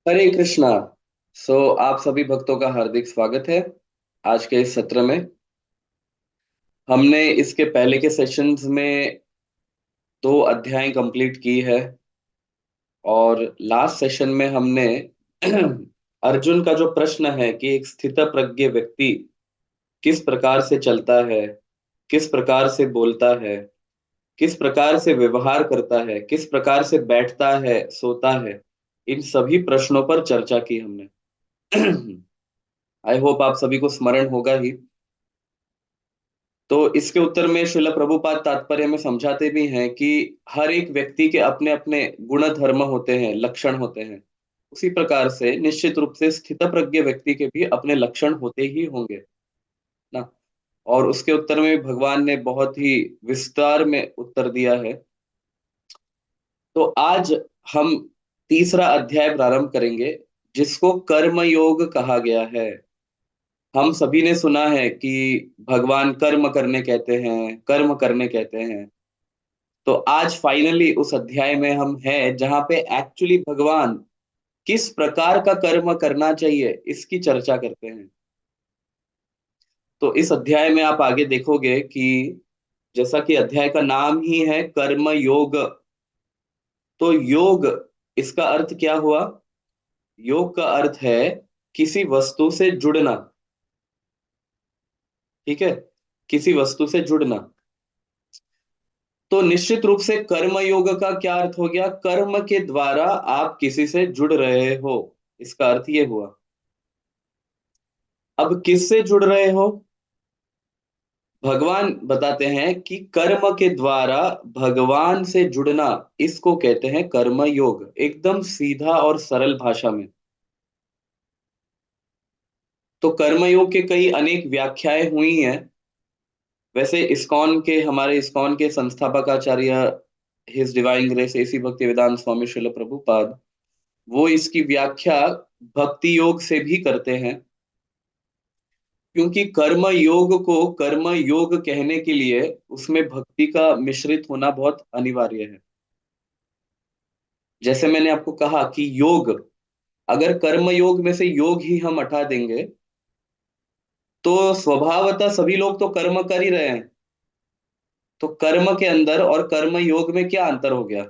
हरे कृष्णा। आप सभी भक्तों का हार्दिक स्वागत है आज के इस सत्र में। हमने इसके पहले के सेशंस में 2 अध्याय कंप्लीट की है और लास्ट सेशन में हमने अर्जुन का जो प्रश्न है कि एक स्थितप्रज्ञ व्यक्ति किस प्रकार से चलता है, किस प्रकार से बोलता है, किस प्रकार से व्यवहार करता है, किस प्रकार से बैठता है, सोता है, इन सभी प्रश्नों पर चर्चा की हमने। आई होप आप सभी को स्मरण होगा ही। तो इसके उत्तर में श्रील प्रभुपाद तात्पर्य में समझाते भी हैं कि हर एक व्यक्ति के अपने अपने गुण धर्म होते हैं, लक्षण होते हैं। उसी प्रकार से निश्चित रूप से स्थितप्रज्ञ व्यक्ति के भी अपने लक्षण होते ही होंगे ना। और उसके उत्तर में भगवान ने बहुत ही विस्तार में उत्तर दिया है। तो आज हम तीसरा अध्याय प्रारंभ करेंगे जिसको कर्म योग कहा गया है। हम सभी ने सुना है कि भगवान कर्म करने कहते हैं, कर्म करने कहते हैं। तो आज फाइनली उस अध्याय में हम हैं जहां पे एक्चुअली भगवान किस प्रकार का कर्म करना चाहिए इसकी चर्चा करते हैं। तो इस अध्याय में आप आगे देखोगे कि जैसा कि अध्याय का नाम ही है कर्म योग। तो योग, इसका अर्थ क्या हुआ? योग का अर्थ है किसी वस्तु से जुड़ना। ठीक है, किसी वस्तु से जुड़ना। तो निश्चित रूप से कर्म योग का क्या अर्थ हो गया? कर्म के द्वारा आप किसी से जुड़ रहे हो, इसका अर्थ ये हुआ। अब किससे जुड़ रहे हो? भगवान बताते हैं कि कर्म के द्वारा भगवान से जुड़ना, इसको कहते हैं कर्म योग, एकदम सीधा और सरल भाषा में। तो कर्म योग के कई अनेक व्याख्याएं हुई हैं। वैसे हमारे इस्कॉन के संस्थापक आचार्य हिज डिवाइन ग्रेस एसी भक्ति वेदांत स्वामी श्रील प्रभुपाद, वो इसकी व्याख्या भक्ति योग से भी करते हैं। क्योंकि कर्म योग को कर्म योग कहने के लिए उसमें भक्ति का मिश्रित होना बहुत अनिवार्य है। जैसे मैंने आपको कहा कि योग, अगर कर्म योग में से योग ही हम हटा देंगे तो स्वभावतः सभी लोग तो कर्म कर ही रहे हैं। तो कर्म के अंदर और कर्म योग में क्या अंतर हो गया?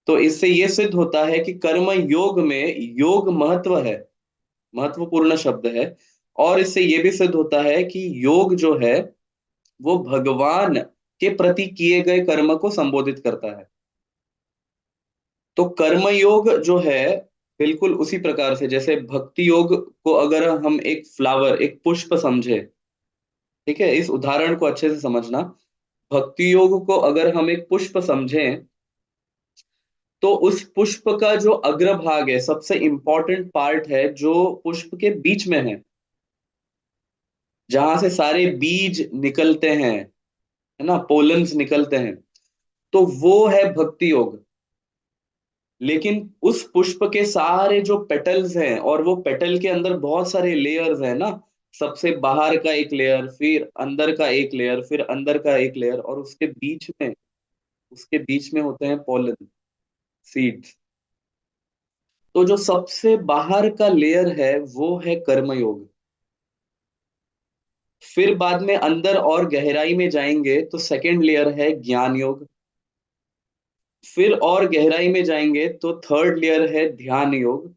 तो इससे यह सिद्ध होता है कि कर्म योग में योग महत्व है, महत्वपूर्ण शब्द है। और इससे यह भी सिद्ध होता है कि योग जो है वो भगवान के प्रति किए गए कर्म को संबोधित करता है। तो कर्म योग जो है बिल्कुल उसी प्रकार से जैसे भक्ति योग को अगर हम एक फ्लावर, एक पुष्प समझे, ठीक है, इस उदाहरण को अच्छे से समझना। भक्ति योग को अगर हम एक पुष्प समझें तो उस पुष्प का जो अग्रभाग है, सबसे इंपॉर्टेंट पार्ट है जो पुष्प के बीच में है, जहां से सारे बीज निकलते हैं, है ना, पोलन्स निकलते हैं। तो वो है भक्ति योग। लेकिन उस पुष्प के सारे जो पेटल्स हैं, और वो पेटल के अंदर बहुत सारे लेयर्स हैं ना, सबसे बाहर का एक लेयर, फिर अंदर का एक लेयर, फिर अंदर का एक लेयर, और उसके बीच में होते हैं पोलन, सीड्स। तो जो सबसे बाहर का लेयर है वो है कर्मयोग। फिर बाद में अंदर और गहराई में जाएंगे तो सेकंड लेयर है ज्ञान योग। फिर और गहराई में जाएंगे तो थर्ड लेयर है ध्यान योग।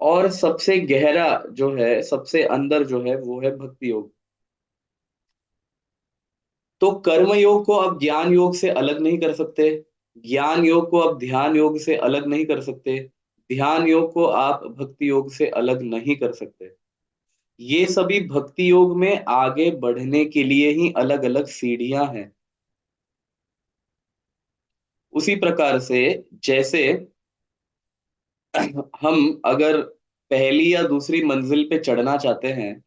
और सबसे गहरा जो है, सबसे अंदर जो है, वो है भक्ति योग। तो कर्म योग को आप ज्ञान योग से अलग नहीं कर सकते, ज्ञान योग को आप ध्यान योग से अलग नहीं कर सकते, ध्यान योग को आप भक्ति योग से अलग नहीं कर सकते। ये सभी भक्ति योग में आगे बढ़ने के लिए ही अलग अलग सीढ़ियां हैं। उसी प्रकार से जैसे हम अगर पहली या दूसरी मंजिल पे चढ़ना चाहते हैं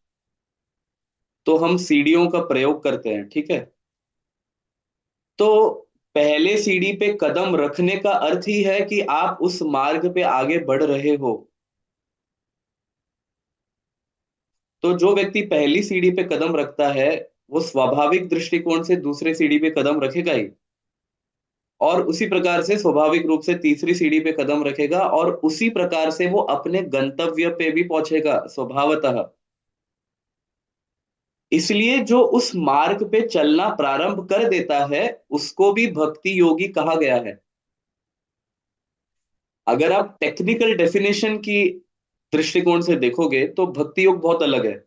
तो हम सीढ़ियों का प्रयोग करते हैं, ठीक है। तो पहले सीढ़ी पे कदम रखने का अर्थ ही है कि आप उस मार्ग पे आगे बढ़ रहे हो। तो जो व्यक्ति पहली सीढ़ी पे कदम रखता है वो स्वाभाविक दृष्टिकोण से दूसरे सीढ़ी पे कदम रखेगा ही। और उसी प्रकार से स्वाभाविक रूप से तीसरी सीढ़ी पे कदम रखेगा और उसी प्रकार से वो अपने गंतव्य पे भी पहुंचेगा स्वभावतः। इसलिए जो उस मार्ग पे चलना प्रारंभ कर देता है उसको भी भक्ति योगी कहा गया है। अगर आप टेक्निकल डेफिनेशन की दृष्टिकोण से देखोगे तो भक्ति योग बहुत अलग है।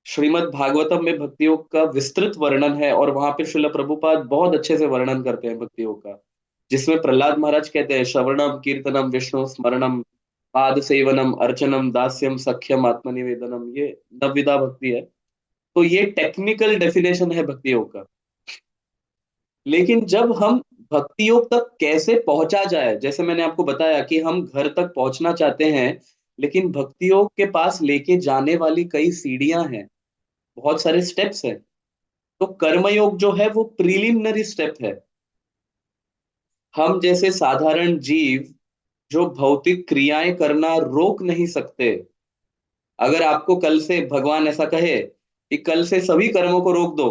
श्रीमद् भागवतम में भक्ति योग का विस्तृत वर्णन है और वहां पे श्रील प्रभुपाद बहुत अच्छे से वर्णन करते हैं भक्ति योग का, जिसमें प्रहलाद महाराज कहते हैं श्रवणम कीर्तनम विष्णु स्मरणम पाद सेवनम अर्चनम दास्यम सख्यम आत्मनिवेदनम, ये नवविधा भक्ति है। तो ये टेक्निकल डेफिनेशन है भक्ति योग का। लेकिन जब हम भक्ति योग तक कैसे पहुंचा जाए, जैसे मैंने आपको बताया कि हम घर तक पहुंचना चाहते हैं, लेकिन भक्ति योग के पास लेके जाने वाली कई सीढ़ियां हैं, बहुत सारे स्टेप्स हैं। तो कर्मयोग जो है वो प्रीलिमिनरी स्टेप है। हम जैसे साधारण जीव जो भौतिक क्रियाएं करना रोक नहीं सकते, अगर आपको कल से भगवान ऐसा कहे कि कल से सभी कर्मों को रोक दो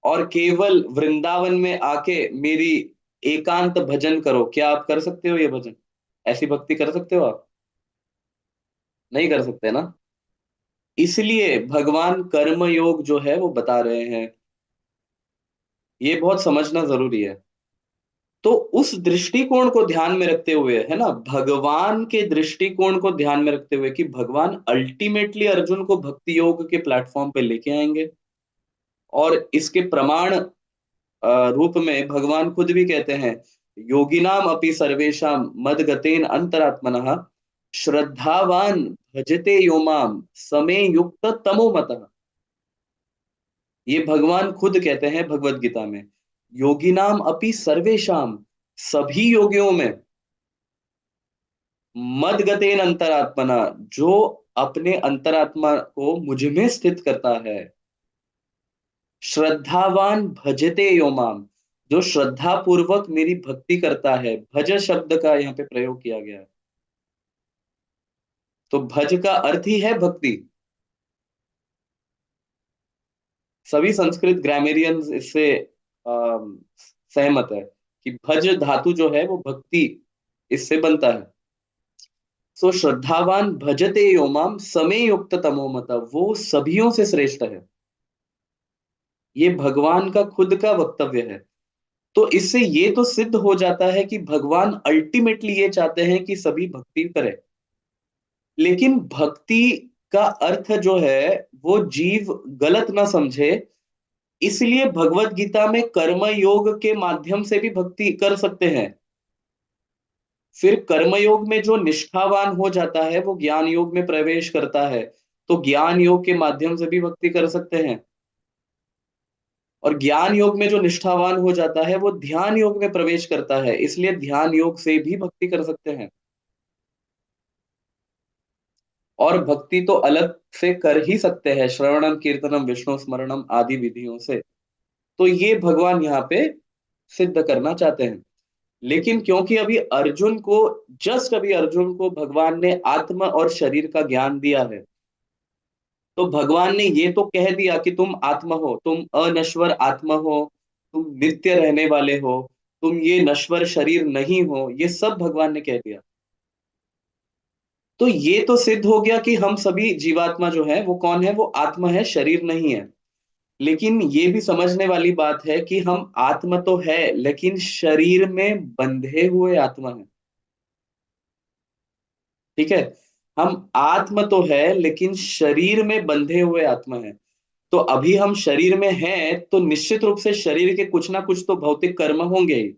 और केवल वृंदावन में आके मेरी एकांत भजन करो, क्या आप कर सकते हो ये भजन? ऐसी भक्ति कर सकते हो आप? नहीं कर सकते ना। इसलिए भगवान कर्म योग जो है वो बता रहे हैं, ये बहुत समझना जरूरी है। तो उस दृष्टिकोण को ध्यान में रखते हुए, है ना, भगवान के दृष्टिकोण को ध्यान में रखते हुए कि भगवान अल्टीमेटली अर्जुन को भक्ति योग के प्लेटफॉर्म पे लेके आएंगे। और इसके प्रमाण रूप में भगवान खुद भी कहते हैं, योगिनाम अपि सर्वेशाम मदगतेन अंतरात्मनः श्रद्धावान भजते यो माम समे युक्त तमो मतः। ये भगवान खुद कहते हैं भगवत गीता में, योगिनाम अपि सर्वेशाम, सभी योगियों में, मदगतेन अंतरात्मना, जो अपने अंतरात्मा को मुझ में स्थित करता है, श्रद्धावान भजते यो माम, जो श्रद्धा पूर्वक मेरी भक्ति करता है। भज शब्द का यहाँ पे प्रयोग किया गया है। तो भज का अर्थ ही है भक्ति। सभी संस्कृत ग्रामेरियंस इससे सहमत है कि भज धातु जो है वो भक्ति इससे बनता है। सो श्रद्धावान भजते यो माम समे युक्त तमो मत, वो सभियों से श्रेष्ठ है। ये भगवान का खुद का वक्तव्य है। तो इससे ये तो सिद्ध हो जाता है कि भगवान अल्टीमेटली ये चाहते हैं कि सभी भक्ति करें। लेकिन भक्ति का अर्थ जो है वो जीव गलत ना समझे, इसलिए भगवत गीता में कर्म योग के माध्यम से भी भक्ति कर सकते हैं। फिर कर्मयोग में जो निष्ठावान हो जाता है वो ज्ञान योग में प्रवेश करता है, तो ज्ञान योग के माध्यम से भी भक्ति कर सकते हैं। और ज्ञान योग में जो निष्ठावान हो जाता है वो ध्यान योग में प्रवेश करता है, इसलिए ध्यान योग से भी भक्ति कर सकते हैं। और भक्ति तो अलग से कर ही सकते हैं श्रवणम कीर्तनम विष्णु स्मरणम आदि विधियों से। तो ये भगवान यहाँ पे सिद्ध करना चाहते हैं। लेकिन क्योंकि अभी अर्जुन को भगवान ने आत्मा और शरीर का ज्ञान दिया है, तो भगवान ने ये तो कह दिया कि तुम आत्मा हो, तुम अनश्वर आत्मा हो, तुम नित्य रहने वाले हो, तुम ये नश्वर शरीर नहीं हो, ये सब भगवान ने कह दिया। तो ये तो सिद्ध हो गया कि हम सभी जीवात्मा जो है वो कौन है, वो आत्मा है, शरीर नहीं है। लेकिन ये भी समझने वाली बात है कि हम आत्मा तो है लेकिन शरीर में बंधे हुए आत्मा है। ठीक है, हम आत्मा तो है लेकिन शरीर में बंधे हुए आत्मा है। तो अभी हम शरीर में हैं तो निश्चित रूप से शरीर के कुछ ना कुछ तो भौतिक कर्म होंगे ही।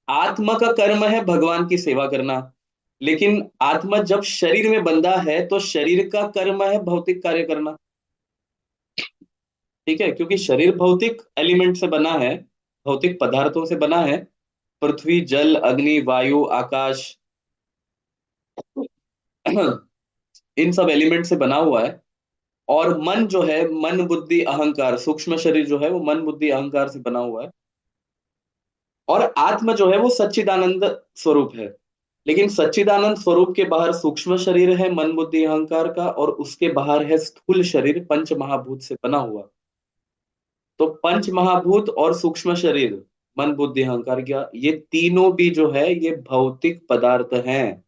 आत्मा का कर्म है भगवान की सेवा करना, लेकिन आत्मा जब शरीर में बंधा है तो शरीर का कर्म है भौतिक कार्य करना। ठीक है, क्योंकि शरीर भौतिक एलिमेंट से बना है, भौतिक पदार्थों से बना है, पृथ्वी जल अग्नि वायु आकाश इन सब एलिमेंट से बना हुआ है। और मन जो है, मन बुद्धि अहंकार, सूक्ष्म शरीर जो है वो मन बुद्धि अहंकार से बना हुआ है। और आत्मा जो है वो सच्चिदानंद स्वरूप है। लेकिन सच्चिदानंद स्वरूप के बाहर सूक्ष्म शरीर है मन बुद्धि अहंकार का, और उसके बाहर है स्थूल शरीर पंच महाभूत से बना हुआ। तो पंच महाभूत और सूक्ष्म शरीर, मन बुद्धि अहंकार, क्या ये तीनों भी जो है ये भौतिक पदार्थ हैं।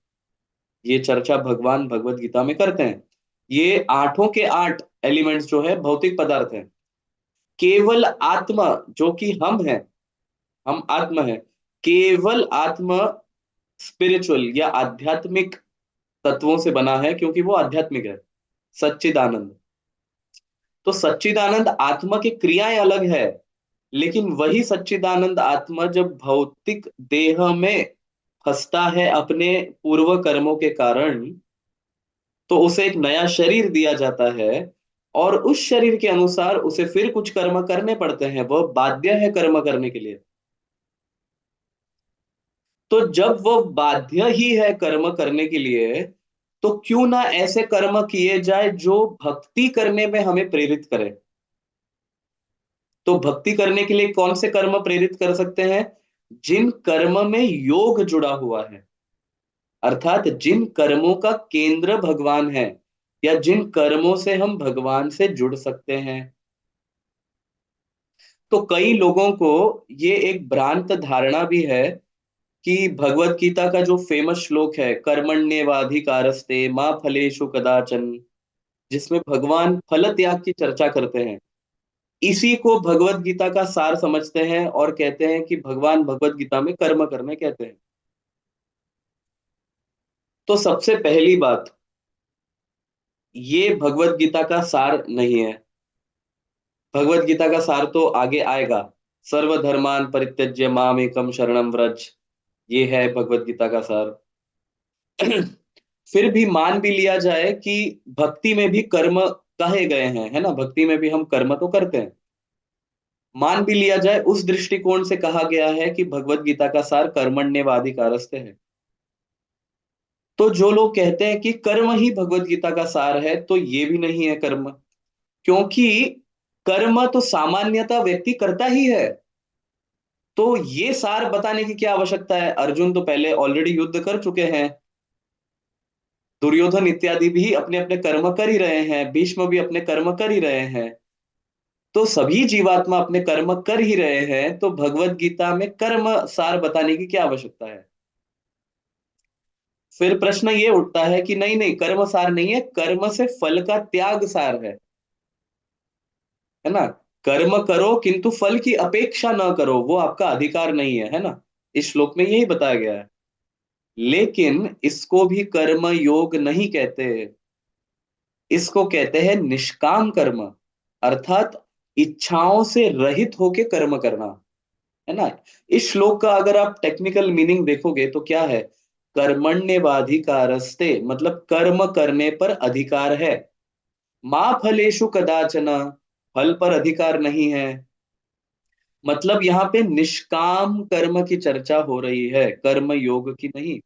ये चर्चा भगवान भगवत गीता में करते हैं। ये आठों के आठ एलिमेंट्स जो है भौतिक पदार्थ हैं। केवल आत्मा जो कि हम हैं, हम आत्मा है, केवल आत्मा स्पिरिचुअल या आध्यात्मिक तत्वों से बना है, क्योंकि वो आध्यात्मिक है। सच्चिदानंद, तो सच्चिदानंद आत्मा की क्रियाएं अलग है, लेकिन वही सच्चिदानंद आत्मा जब भौतिक देह में फंसता है अपने पूर्व कर्मों के कारण, तो उसे एक नया शरीर दिया जाता है, और उस शरीर के अनुसार उसे फिर कुछ कर्म करने पड़ते हैं, वह बाध्य है कर्म करने के लिए। तो जब वह बाध्य ही है कर्म करने के लिए, तो क्यों ना ऐसे कर्म किए जाए जो भक्ति करने में हमें प्रेरित करे। तो भक्ति करने के लिए कौन से कर्म प्रेरित कर सकते हैं? जिन कर्म में योग जुड़ा हुआ है, अर्थात जिन कर्मों का केंद्र भगवान है, या जिन कर्मों से हम भगवान से जुड़ सकते हैं। तो कई लोगों को ये एक भ्रांत धारणा भी है कि भगवत गीता का जो फेमस श्लोक है, कर्मण्येवाधिकारस्ते मां फलेषु कदाचन, जिसमें भगवान फल त्याग की चर्चा करते हैं, इसी को भगवत गीता का सार समझते हैं और कहते हैं कि भगवान भगवत गीता में कर्म करने कहते हैं। तो सबसे पहली बात, ये भगवत गीता का सार नहीं है। भगवत गीता का सार तो आगे आएगा। सर्वधर्मान परित्यज्य माम एकम शरणम व्रज, ये है भगवत गीता का सार। फिर भी मान भी लिया जाए कि भक्ति में भी कर्म कहे गए हैं, है ना, भक्ति में भी हम कर्म तो करते हैं। मान भी लिया जाए उस दृष्टिकोण से कहा गया है कि भगवत गीता का सार कर्मण्येवाधिकारस्ते है। तो जो लोग कहते हैं कि कर्म ही भगवत गीता का सार है, तो ये भी नहीं है कर्म, क्योंकि कर्म तो सामान्यतः व्यक्ति करता ही है। तो ये सार बताने की क्या आवश्यकता है? अर्जुन तो पहले ऑलरेडी युद्ध कर चुके हैं, दुर्योधन इत्यादि भी अपने अपने कर्म कर ही रहे हैं, भीष्म भी अपने कर्म कर ही रहे हैं। तो सभी जीवात्मा अपने कर्म कर ही रहे हैं, तो भगवत गीता में कर्म सार बताने की क्या आवश्यकता है? फिर प्रश्न ये उठता है कि नहीं नहीं, कर्म सार नहीं है, कर्म से फल का त्याग सार है ना। कर्म करो किंतु फल की अपेक्षा ना करो, वो आपका अधिकार नहीं है ना। इस श्लोक में यही बताया गया है। लेकिन इसको भी कर्म योग नहीं कहते, इसको कहते हैं निष्काम कर्म, अर्थात इच्छाओं से रहित होके कर्म करना, है ना। इस श्लोक का अगर आप टेक्निकल मीनिंग देखोगे तो क्या है? कर्मण्येवाधिकारस्ते, मतलब कर्म करने पर अधिकार है। मां फलेषु कदाचन, फल पर अधिकार नहीं है। मतलब यहाँ पे निष्काम कर्म की चर्चा हो रही है, कर्म योग की नहीं।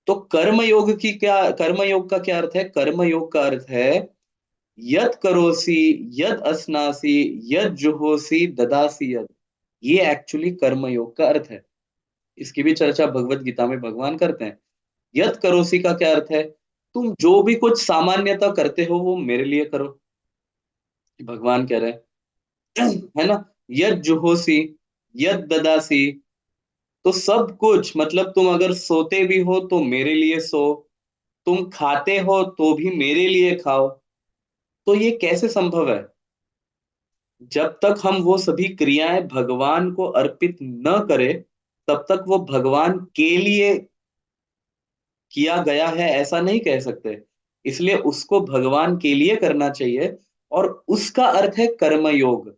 तो कर्म योग की क्या, कर्म योग का क्या अर्थ है? कर्म योग का अर्थ है यद करोसी, यद अस्नासी, यद जुहोसी ददासी यद, ये एक्चुअली कर्म योग का अर्थ है। इसकी भी चर्चा भगवत गीता में भगवान करते हैं। यद करोसी का क्या अर्थ है? तुम जो भी कुछ सामान्यतः करते हो वो मेरे लिए करो, भगवान कह रहे हैं। है ना। यद जुहोसी, यद ददासी, तो सब कुछ, मतलब तुम अगर सोते भी हो तो मेरे लिए सो, तुम खाते हो तो भी मेरे लिए खाओ। तो ये कैसे संभव है? जब तक हम वो सभी क्रियाएं भगवान को अर्पित न करें, तब तक वो भगवान के लिए किया गया है ऐसा नहीं कह सकते। इसलिए उसको भगवान के लिए करना चाहिए, और उसका अर्थ है कर्मयोग।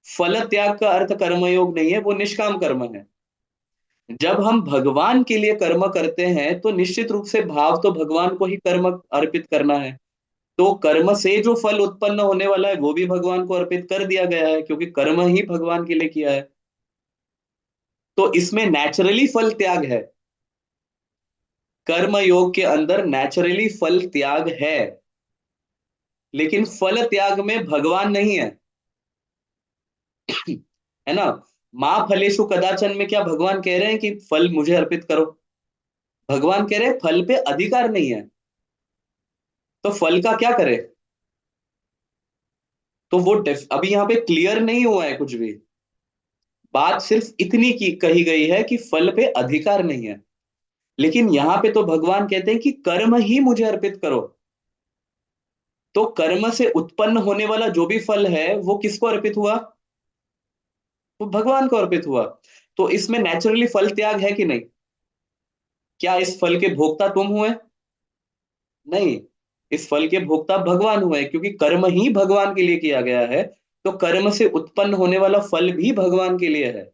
फल त्याग का अर्थ कर्मयोग नहीं है, वो निष्काम कर्म है। जब हम भगवान के लिए कर्म करते हैं तो निश्चित रूप से भाव तो भगवान को ही कर्म अर्पित करना है। तो कर्म से जो फल उत्पन्न होने वाला है वो भी भगवान को अर्पित कर दिया गया है, क्योंकि कर्म ही भगवान के लिए किया है। तो इसमें नेचुरली फल त्याग है। कर्म योग के अंदर नेचुरली फल त्याग है, लेकिन फल त्याग में भगवान नहीं है, है ना। माँ फलेषु कदाचन में क्या भगवान कह रहे हैं कि फल मुझे अर्पित करो? भगवान कह रहे हैं फल पे अधिकार नहीं है, तो फल का क्या करे? तो वो अभी यहाँ पे क्लियर नहीं हुआ है कुछ भी। बात सिर्फ इतनी की कही गई है कि फल पे अधिकार नहीं है। लेकिन यहाँ पे तो भगवान कहते हैं कि कर्म ही मुझे अर्पित करो। तो कर्म से उत्पन्न होने वाला जो भी फल है वो किसको अर्पित हुआ? वो भगवान को अर्पित हुआ। तो इसमें नेचुरली फल त्याग है कि नहीं? क्या इस फल के भोक्ता तुम हुए? नहीं, इस फल के भोक्ता भगवान हुए, क्योंकि कर्म ही भगवान के लिए किया गया है। तो कर्म से उत्पन्न होने वाला फल भी भगवान के लिए है।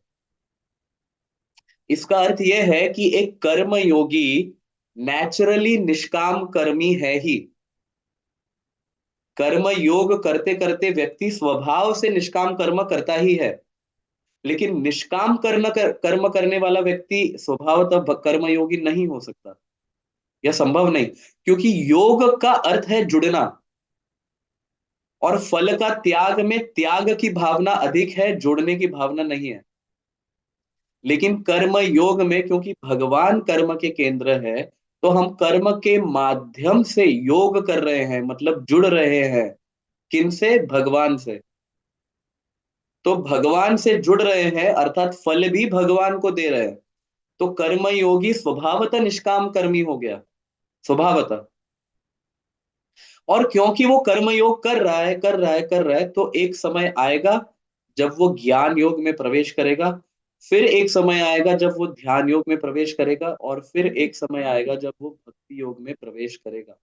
इसका अर्थ यह है कि एक कर्म योगी नेचुरली निष्काम कर्मी है ही। कर्म योग करते करते व्यक्ति स्वभाव से निष्काम कर्म करता ही है। लेकिन निष्काम कर्म करने वाला व्यक्ति स्वभावतः कर्मयोगी नहीं हो सकता। यह संभव नहीं, क्योंकि योग का अर्थ है जुड़ना। और फल का त्याग में त्याग की भावना अधिक है, जोड़ने की भावना नहीं है। लेकिन कर्म योग में क्योंकि भगवान कर्म के केंद्र है, तो हम कर्म के माध्यम से योग कर रहे हैं, मतलब जुड़ रहे हैं। किनसे? भगवान से। तो भगवान से जुड़ रहे हैं अर्थात फल भी भगवान को दे रहे हैं। तो कर्म योगी स्वभावतः निष्काम कर्मी हो गया, स्वभावतः। और क्योंकि वो कर्म योग कर रहा है, तो एक समय आएगा जब वो ज्ञान योग में प्रवेश करेगा। फिर एक समय आएगा जब वो ध्यान योग में प्रवेश करेगा, और फिर एक समय आएगा जब वो भक्ति योग में प्रवेश करेगा।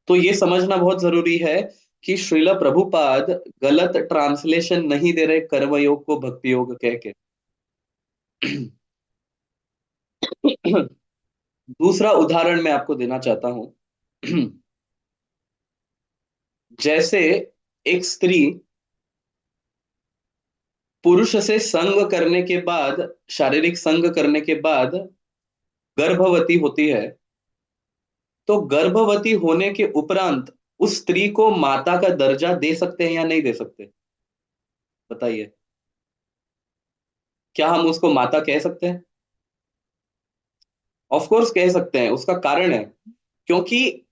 तो ये समझना बहुत जरूरी है कि श्रील प्रभुपाद गलत ट्रांसलेशन नहीं दे रहे कर्म योग को भक्ति योग कह के। दूसरा उदाहरण मैं आपको देना चाहता हूं। जैसे एक स्त्री पुरुष से संग करने के बाद, शारीरिक संग करने के बाद गर्भवती होती है। तो गर्भवती होने के उपरांत उस स्त्री को माता का दर्जा दे सकते हैं या नहीं दे सकते? बताइए। क्या हम उसको माता कह सकते हैं? ऑफ कोर्स कह सकते हैं। उसका कारण है क्योंकि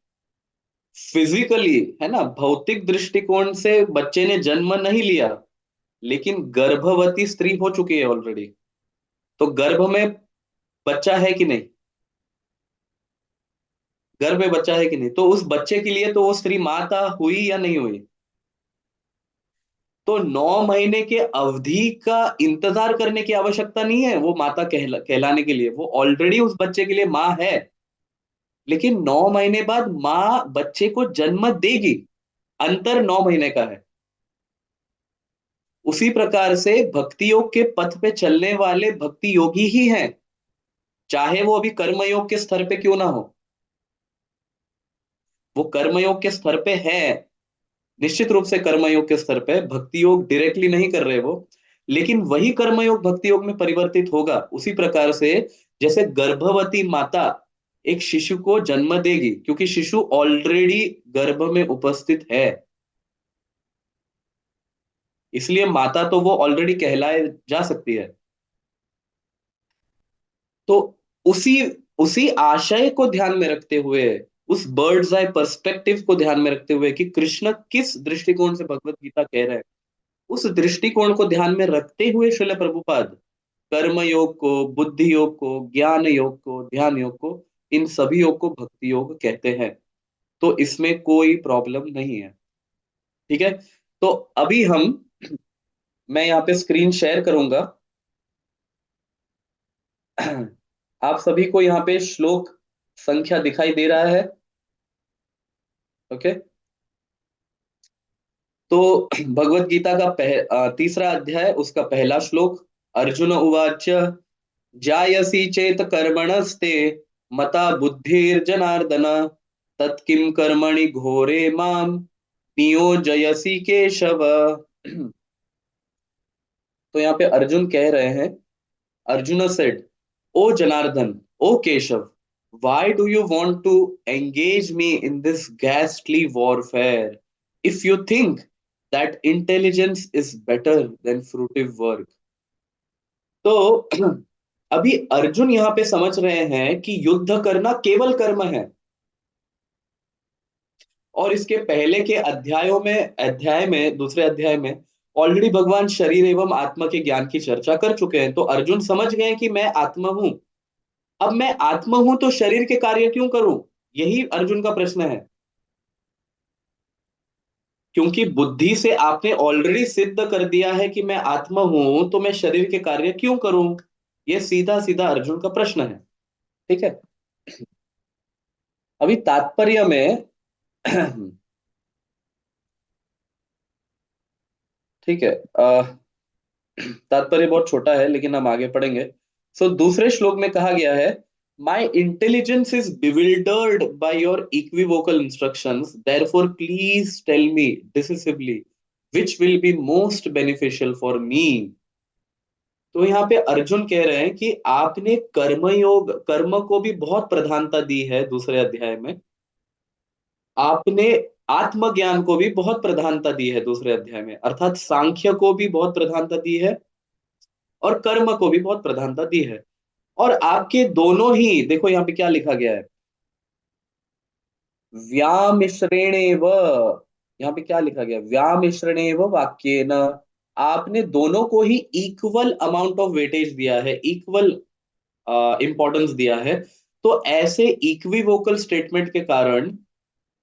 फिजिकली, है ना, भौतिक दृष्टिकोण से बच्चे ने जन्म नहीं लिया, लेकिन गर्भवती स्त्री हो चुकी है ऑलरेडी। तो गर्भ में बच्चा है कि नहीं? गर्भ में बच्चा है कि नहीं? तो उस बच्चे के लिए तो वो स्त्री माता हुई या नहीं हुई? तो 9 महीने के अवधि का इंतजार करने की आवश्यकता नहीं है वो माता कहलाने के लिए। वो ऑलरेडी उस बच्चे के लिए माँ है। लेकिन 9 महीने बाद माँ बच्चे को जन्म देगी। अंतर 9 महीने का है। उसी प्रकार से भक्ति योग के पथ पे चलने वाले भक्ति योगी ही हैं, चाहे वो अभी कर्मयोग के स्तर पे क्यों ना हो। वो कर्मयोग के स्तर पे है, निश्चित रूप से कर्मयोग के स्तर पे। भक्ति योग डायरेक्टली नहीं कर रहे वो, लेकिन वही कर्मयोग भक्ति योग में परिवर्तित होगा। उसी प्रकार से जैसे गर्भवती माता एक शिशु को जन्म देगी, क्योंकि शिशु ऑलरेडी गर्भ में उपस्थित है, इसलिए माता तो वो ऑलरेडी कहलाए जा सकती है। तो उसी उसी आशय को ध्यान में रखते हुए, उस बर्ड्स आई पर्सपेक्टिव को ध्यान में रखते हुए कि कृष्ण किस दृष्टिकोण से भगवत गीता कह रहे हैं, उस दृष्टिकोण को ध्यान में रखते हुए श्रील प्रभुपाद कर्म योग को, बुद्धि योग को, ज्ञान योग को, ध्यान योग को, इन सभी योग को भक्ति योग कहते हैं। तो इसमें कोई प्रॉब्लम नहीं है। ठीक है। तो अभी हम, मैं यहाँ पे स्क्रीन शेयर करूंगा। आप सभी को यहाँ पे श्लोक संख्या दिखाई दे रहा है? ओके। तो भगवत गीता का तीसरा अध्याय, उसका पहला श्लोक। अर्जुन उवाच जायसी चेत कर्मणस्ते मता बुद्धिर्जनार्दन तत्किं कर्मणि घोरे माम नियोजयसि केशव। तो यहाँ पे अर्जुन कह रहे हैं, Arjun said, O Janardan, O Keshav, why do you want to engage me in this ghastly warfare if you think that intelligence is better than fruitive work? तो अभी अर्जुन यहाँ पे समझ रहे हैं कि युद्ध करना केवल कर्म है, और इसके पहले के अध्याय में दूसरे अध्याय में ऑलरेडी भगवान शरीर एवं आत्मा के ज्ञान की चर्चा कर चुके हैं। तो अर्जुन समझ गए कि मैं आत्मा हूं। अब मैं आत्मा हूं तो शरीर के कार्य क्यों करूं? यही अर्जुन का प्रश्न है। क्योंकि बुद्धि से आपने ऑलरेडी सिद्ध कर दिया है कि मैं आत्मा हूं, तो मैं शरीर के कार्य क्यों करूं? यह सीधा सीधा अर्जुन का प्रश्न है। ठीक है। अभी तात्पर्य में ठीक है। तात्पर्य बहुत छोटा है लेकिन हम आगे पढ़ेंगे। दूसरे श्लोक में कहा गया है, my intelligence is bewildered by your equivocal instructions, therefore please tell me decisively which will be most beneficial for me. तो यहाँ पे अर्जुन कह रहे हैं कि आपने कर्म को भी बहुत प्रधानता दी है दूसरे अध्याय में। आपने आत्मज्ञान को भी बहुत प्रधानता दी है दूसरे अध्याय में, अर्थात सांख्य को भी बहुत प्रधानता दी है और कर्म को भी बहुत प्रधानता दी है। और आपके दोनों ही देखो यहाँ पे क्या लिखा गया है, व्यामिश्रेणेव। यहाँ पे क्या लिखा गया, व्यामिश्रेणेव वाक्येन। आपने दोनों को ही इक्वल अमाउंट ऑफ वेटेज दिया है, इक्वल इंपॉर्टेंस दिया है। तो ऐसे इक्विवोकल स्टेटमेंट के कारण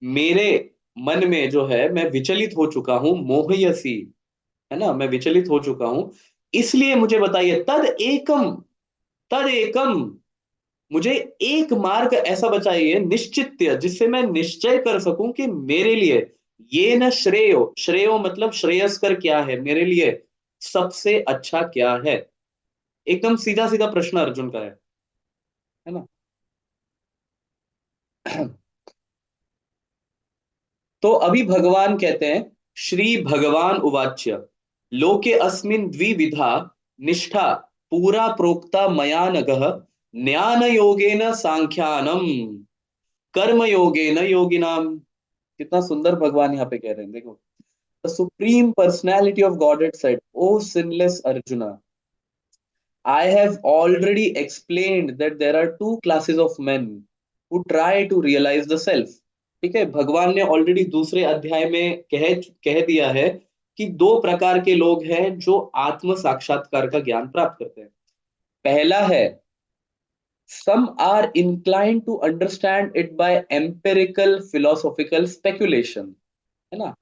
मेरे मन में जो है, मैं विचलित हो चुका हूं, मोहयसी, है ना, मैं विचलित हो चुका हूं। इसलिए मुझे बताइए, तद एकम, मुझे एक मार्ग ऐसा बताइए निश्चित्य, जिससे मैं निश्चय कर सकूं कि मेरे लिए ये न श्रेयो, श्रेयो मतलब श्रेयस्कर क्या है मेरे लिए, सबसे अच्छा क्या है। एकदम सीधा सीधा प्रश्न अर्जुन का है ना। तो अभी भगवान कहते हैं, श्री भगवान उवाच्य, लोके अस्मिन् द्विविधा निष्ठा पूरा प्रोक्ता मया नघ, ज्ञान योगेन सांख्यानम कर्म योगेन योगिनाम। कितना सुंदर भगवान यहाँ पे कह रहे हैं, देखो। The supreme personality of Godhead said, O sinless Arjuna, I have already explained that there are two classes of men who try to realize the self। ठीक है, भगवान ने ऑलरेडी दूसरे अध्याय में कह दिया है कि दो प्रकार के लोग हैं जो आत्म साक्षात्कार का ज्ञान प्राप्त करते हैं। पहला है, some are inclined to understand it by empirical philosophical speculation, है ना।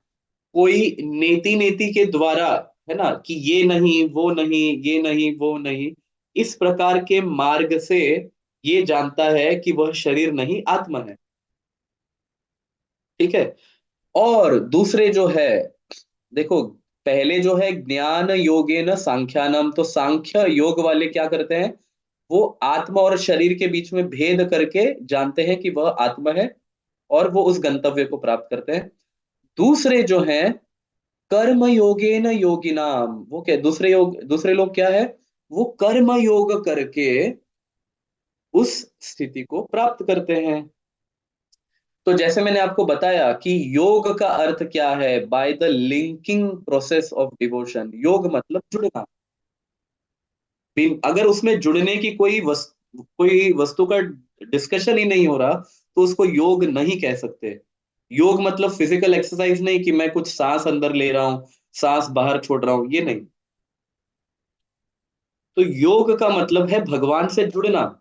कोई नेति नेति के द्वारा, है ना, कि ये नहीं वो नहीं, ये नहीं वो नहीं, इस प्रकार के मार्ग से ये जानता है कि वह शरीर नहीं आत्मा है। ठीक है। और दूसरे जो है, देखो, पहले जो है ज्ञान योगेन सांख्यानम, तो सांख्य योग वाले क्या करते हैं, वो आत्मा और शरीर के बीच में भेद करके जानते हैं कि वह आत्मा है, और वो उस गंतव्य को प्राप्त करते हैं। दूसरे जो हैं, कर्म योगेन योगिनाम, वो क्या, दूसरे लोग क्या है, वो कर्म योग करके उस स्थिति को प्राप्त करते हैं। तो जैसे मैंने आपको बताया कि योग का अर्थ क्या है, by the linking process of devotion. योग मतलब जुड़ना। अगर उसमें जुड़ने की कोई वस्तु का डिस्कशन ही नहीं हो रहा, तो उसको योग नहीं कह सकते। योग मतलब फिजिकल एक्सरसाइज नहीं, कि मैं कुछ सांस अंदर ले रहा हूं, सांस बाहर छोड़ रहा हूं, ये नहीं। तो योग का मतलब है भगवान से जुड़ना।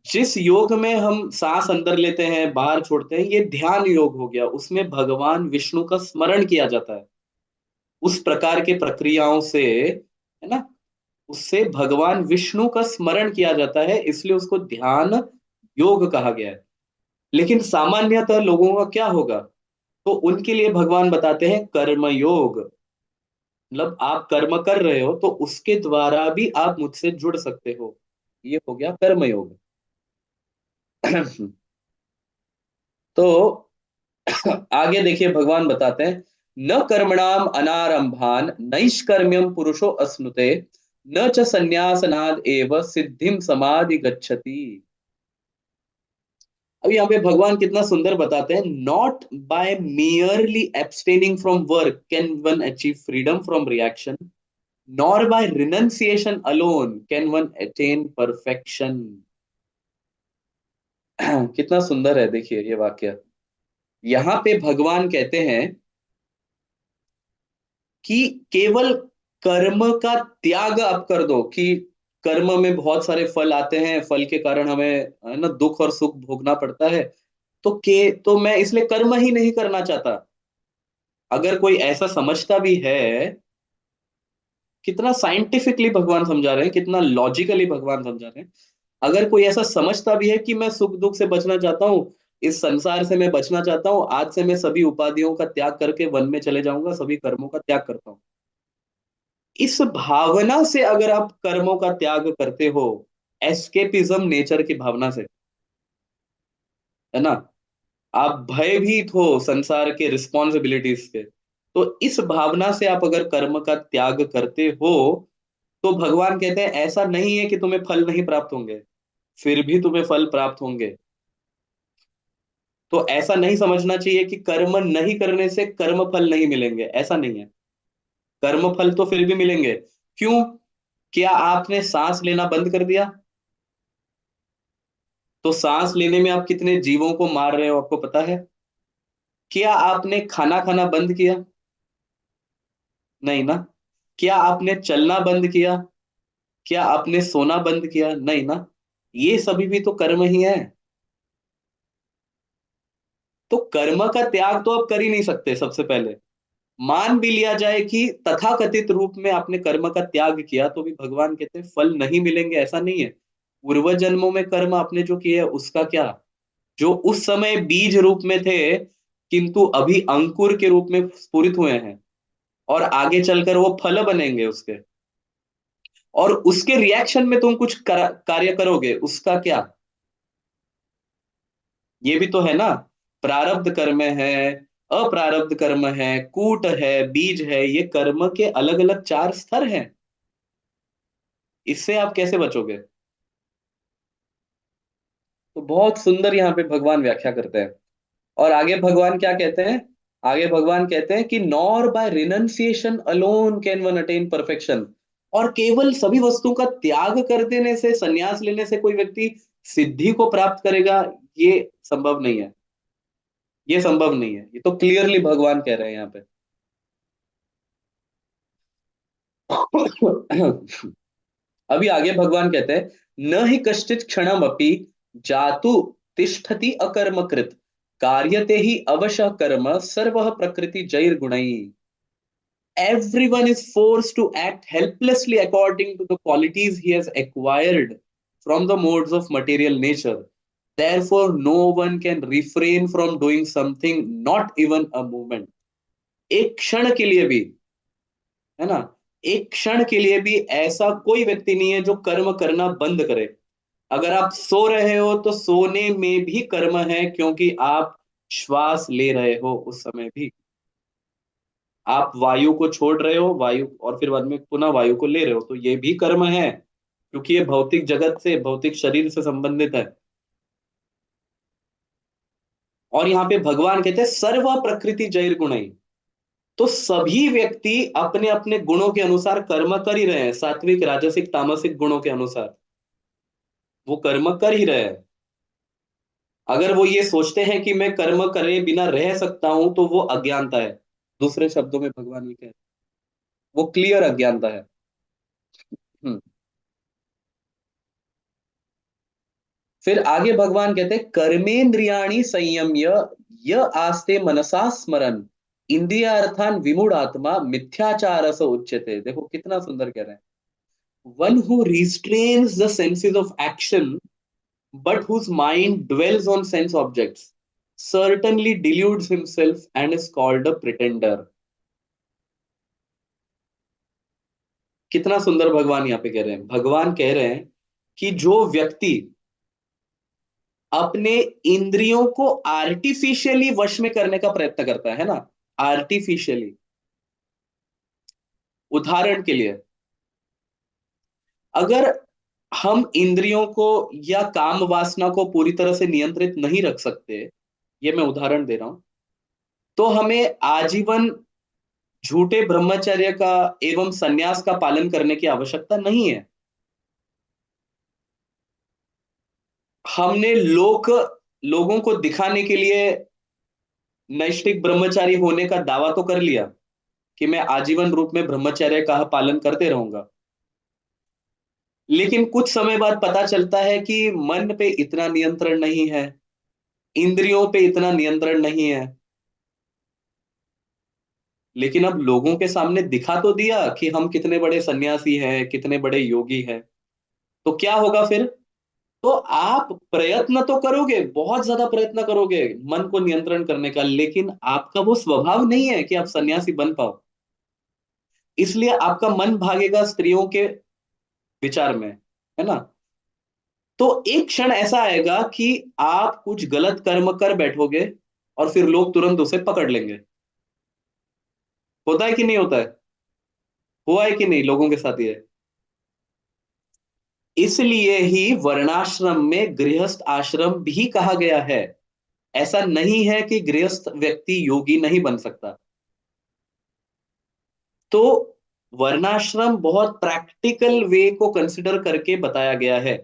जिस योग में हम सांस अंदर लेते हैं बाहर छोड़ते हैं, ये ध्यान योग हो गया, उसमें भगवान विष्णु का स्मरण किया जाता है। उस प्रकार के प्रक्रियाओं से, है ना, उससे भगवान विष्णु का स्मरण किया जाता है, इसलिए उसको ध्यान योग कहा गया है। लेकिन सामान्यतः लोगों का क्या होगा, तो उनके लिए भगवान बताते हैं कर्म योग। मतलब आप कर्म कर रहे हो तो उसके द्वारा भी आप मुझसे जुड़ सकते हो, ये हो गया कर्म योग। तो आगे देखिए, भगवान बताते हैं, न कर्मणाम अनारंभान नैष्कर्म्यम पुरुषो अश्नुते, न च संन्यासनाद एव सिद्धिम समाधि गच्छति। अब यहाँ पे भगवान कितना सुंदर बताते हैं, not by merely abstaining from work can one achieve freedom from reaction, nor by renunciation alone can one attain perfection. कितना सुंदर है, देखिए ये वाक्य। यहाँ पे भगवान कहते हैं कि केवल कर्म का त्याग आप कर दो, कि कर्म में बहुत सारे फल आते हैं, फल के कारण हमें है ना दुख और सुख भोगना पड़ता है, तो मैं इसलिए कर्म ही नहीं करना चाहता। अगर कोई ऐसा समझता भी है, कितना साइंटिफिकली भगवान समझा रहे हैं, कितना लॉजिकली भगवान समझा रहे हैं। अगर कोई ऐसा समझता भी है कि मैं सुख दुख से बचना चाहता हूँ, इस संसार से मैं बचना चाहता हूँ, आज से मैं सभी उपाधियों का त्याग करके वन में चले जाऊंगा, सभी कर्मों का त्याग करता हूँ, इस भावना से अगर आप कर्मों का त्याग करते हो, एस्केपिज्म नेचर की भावना से, है ना, आप भयभीत हो संसार के रिस्पॉन्सिबिलिटीज के, तो इस भावना से आप अगर कर्म का त्याग करते हो, तो भगवान कहते हैं ऐसा नहीं है कि तुम्हें फल नहीं प्राप्त होंगे, फिर भी तुम्हें फल प्राप्त होंगे। तो ऐसा नहीं समझना चाहिए कि कर्म नहीं करने से कर्म फल नहीं मिलेंगे, ऐसा नहीं है। कर्म फल तो फिर भी मिलेंगे। क्यों? क्या आपने सांस लेना बंद कर दिया? तो सांस लेने में आप कितने जीवों को मार रहे हो, आपको पता है? क्या आपने खाना खाना बंद किया? नहीं ना। क्या आपने चलना बंद किया? क्या आपने सोना बंद किया? नहीं ना। ये सभी भी तो कर्म ही है। तो कर्म का त्याग तो आप कर ही नहीं सकते। सबसे पहले मान भी लिया जाए कि तथाकथित रूप में आपने कर्म का त्याग किया, तो भी भगवान कहते हैं फल नहीं मिलेंगे, ऐसा नहीं है। पूर्व जन्मों में कर्म आपने जो किए उसका क्या, जो उस समय बीज रूप में थे, किंतु अभी अंकुर के रूप में स्फुरित हुए हैं, और आगे चलकर वो फल बनेंगे उसके, और उसके रिएक्शन में तुम कुछ कार्य करोगे, उसका क्या? ये भी तो है ना। प्रारब्ध कर्म है, अप्रारब्ध कर्म है, कूट है, बीज है, ये कर्म के अलग अलग चार स्तर हैं। इससे आप कैसे बचोगे? तो बहुत सुंदर यहाँ पे भगवान व्याख्या करते हैं। और आगे भगवान क्या कहते हैं? आगे भगवान कहते हैं कि nor by renunciation alone can one attain perfection. और केवल सभी वस्तुओं का त्याग कर देने से, संन्यास लेने से कोई व्यक्ति सिद्धि को प्राप्त करेगा, ये संभव नहीं है। ये संभव नहीं है, ये तो क्लियरली भगवान कह रहे हैं यहाँ पे। अभी आगे भगवान कहते हैं न ही कश्चित क्षणम अपि जातु तिष्ठति अकर्मकृत कार्यते ही अवशः कर्म सर्व प्रकृति जैर गुणई। Everyone is forced to act helplessly according to the qualities he has acquired from the modes of material nature. Therefore, no one can refrain from doing something, not even a moment. एक क्षण के लिए भी, है ना, एक क्षण के लिए भी ऐसा कोई व्यक्ति नहीं है जो कर्म करना बंद करे। अगर आप सो रहे हो तो सोने में भी कर्म है, क्योंकि आप श्वास ले रहे हो उस समय भी। आप वायु को छोड़ रहे हो, वायु, और फिर बाद में पुनः वायु को ले रहे हो, तो ये भी कर्म है, क्योंकि ये भौतिक जगत से, भौतिक शरीर से संबंधित है। और यहाँ पे भगवान कहते हैं सर्व प्रकृति जैर गुणई। तो सभी व्यक्ति अपने अपने गुणों के अनुसार कर्म कर ही रहे हैं, सात्विक राजसिक तामसिक गुणों के अनुसार वो कर्म कर ही रहे हैं। अगर वो ये सोचते हैं कि मैं कर्म करे बिना रह सकता हूं, तो वो अज्ञानता है। दूसरे शब्दों में भगवान ये कह रहे हैं, वो क्लियर अज्ञानता है। हम्म। फिर आगे भगवान कहते हैं कर्मेंद्रियाणि संयम्य य आस्ते मनसा स्मरन इंद्रियार्थान विमूढ़ आत्मा मिथ्याचार स उच्यते। देखो कितना सुंदर कह रहे हैं। One who restrains the senses of action but whose mind dwells on sense objects certainly deludes himself and is called a pretender। कितना सुंदर भगवान यहाँ पे कह रहे हैं। भगवान कह रहे हैं कि जो व्यक्ति अपने इंद्रियों को आर्टिफिशियली वश में करने का प्रयत्न करता है ना, आर्टिफिशियली, उदाहरण के लिए, अगर हम इंद्रियों को या काम वासना को पूरी तरह से नियंत्रित नहीं रख सकते, ये मैं उदाहरण दे रहा हूं, तो हमें आजीवन झूठे ब्रह्मचर्य का एवं सन्यास का पालन करने की आवश्यकता नहीं है। हमने लोगों को दिखाने के लिए नैष्ठिक ब्रह्मचारी होने का दावा तो कर लिया कि मैं आजीवन रूप में ब्रह्मचर्य का पालन करते रहूंगा, लेकिन कुछ समय बाद पता चलता है कि मन पे इतना नियंत्रण नहीं है, इंद्रियों पे इतना नियंत्रण नहीं है। लेकिन अब लोगों के सामने दिखा तो दिया कि हम कितने बड़े सन्यासी हैं, कितने बड़े योगी हैं। तो क्या होगा फिर? तो आप प्रयत्न तो करोगे, बहुत ज्यादा प्रयत्न करोगे मन को नियंत्रण करने का, लेकिन आपका वो स्वभाव नहीं है कि आप सन्यासी बन पाओ। इसलिए आपका मन भागेगा स्त्रियों के विचार में, है ना? तो एक क्षण ऐसा आएगा कि आप कुछ गलत कर्म कर बैठोगे और फिर लोग तुरंत उसे पकड़ लेंगे। होता है कि नहीं होता है? हुआ है कि नहीं लोगों के साथ ये? इसलिए ही वर्णाश्रम में गृहस्थ आश्रम भी कहा गया है। ऐसा नहीं है कि गृहस्थ व्यक्ति योगी नहीं बन सकता। तो वर्णाश्रम बहुत प्रैक्टिकल वे को कंसिडर करके बताया गया है,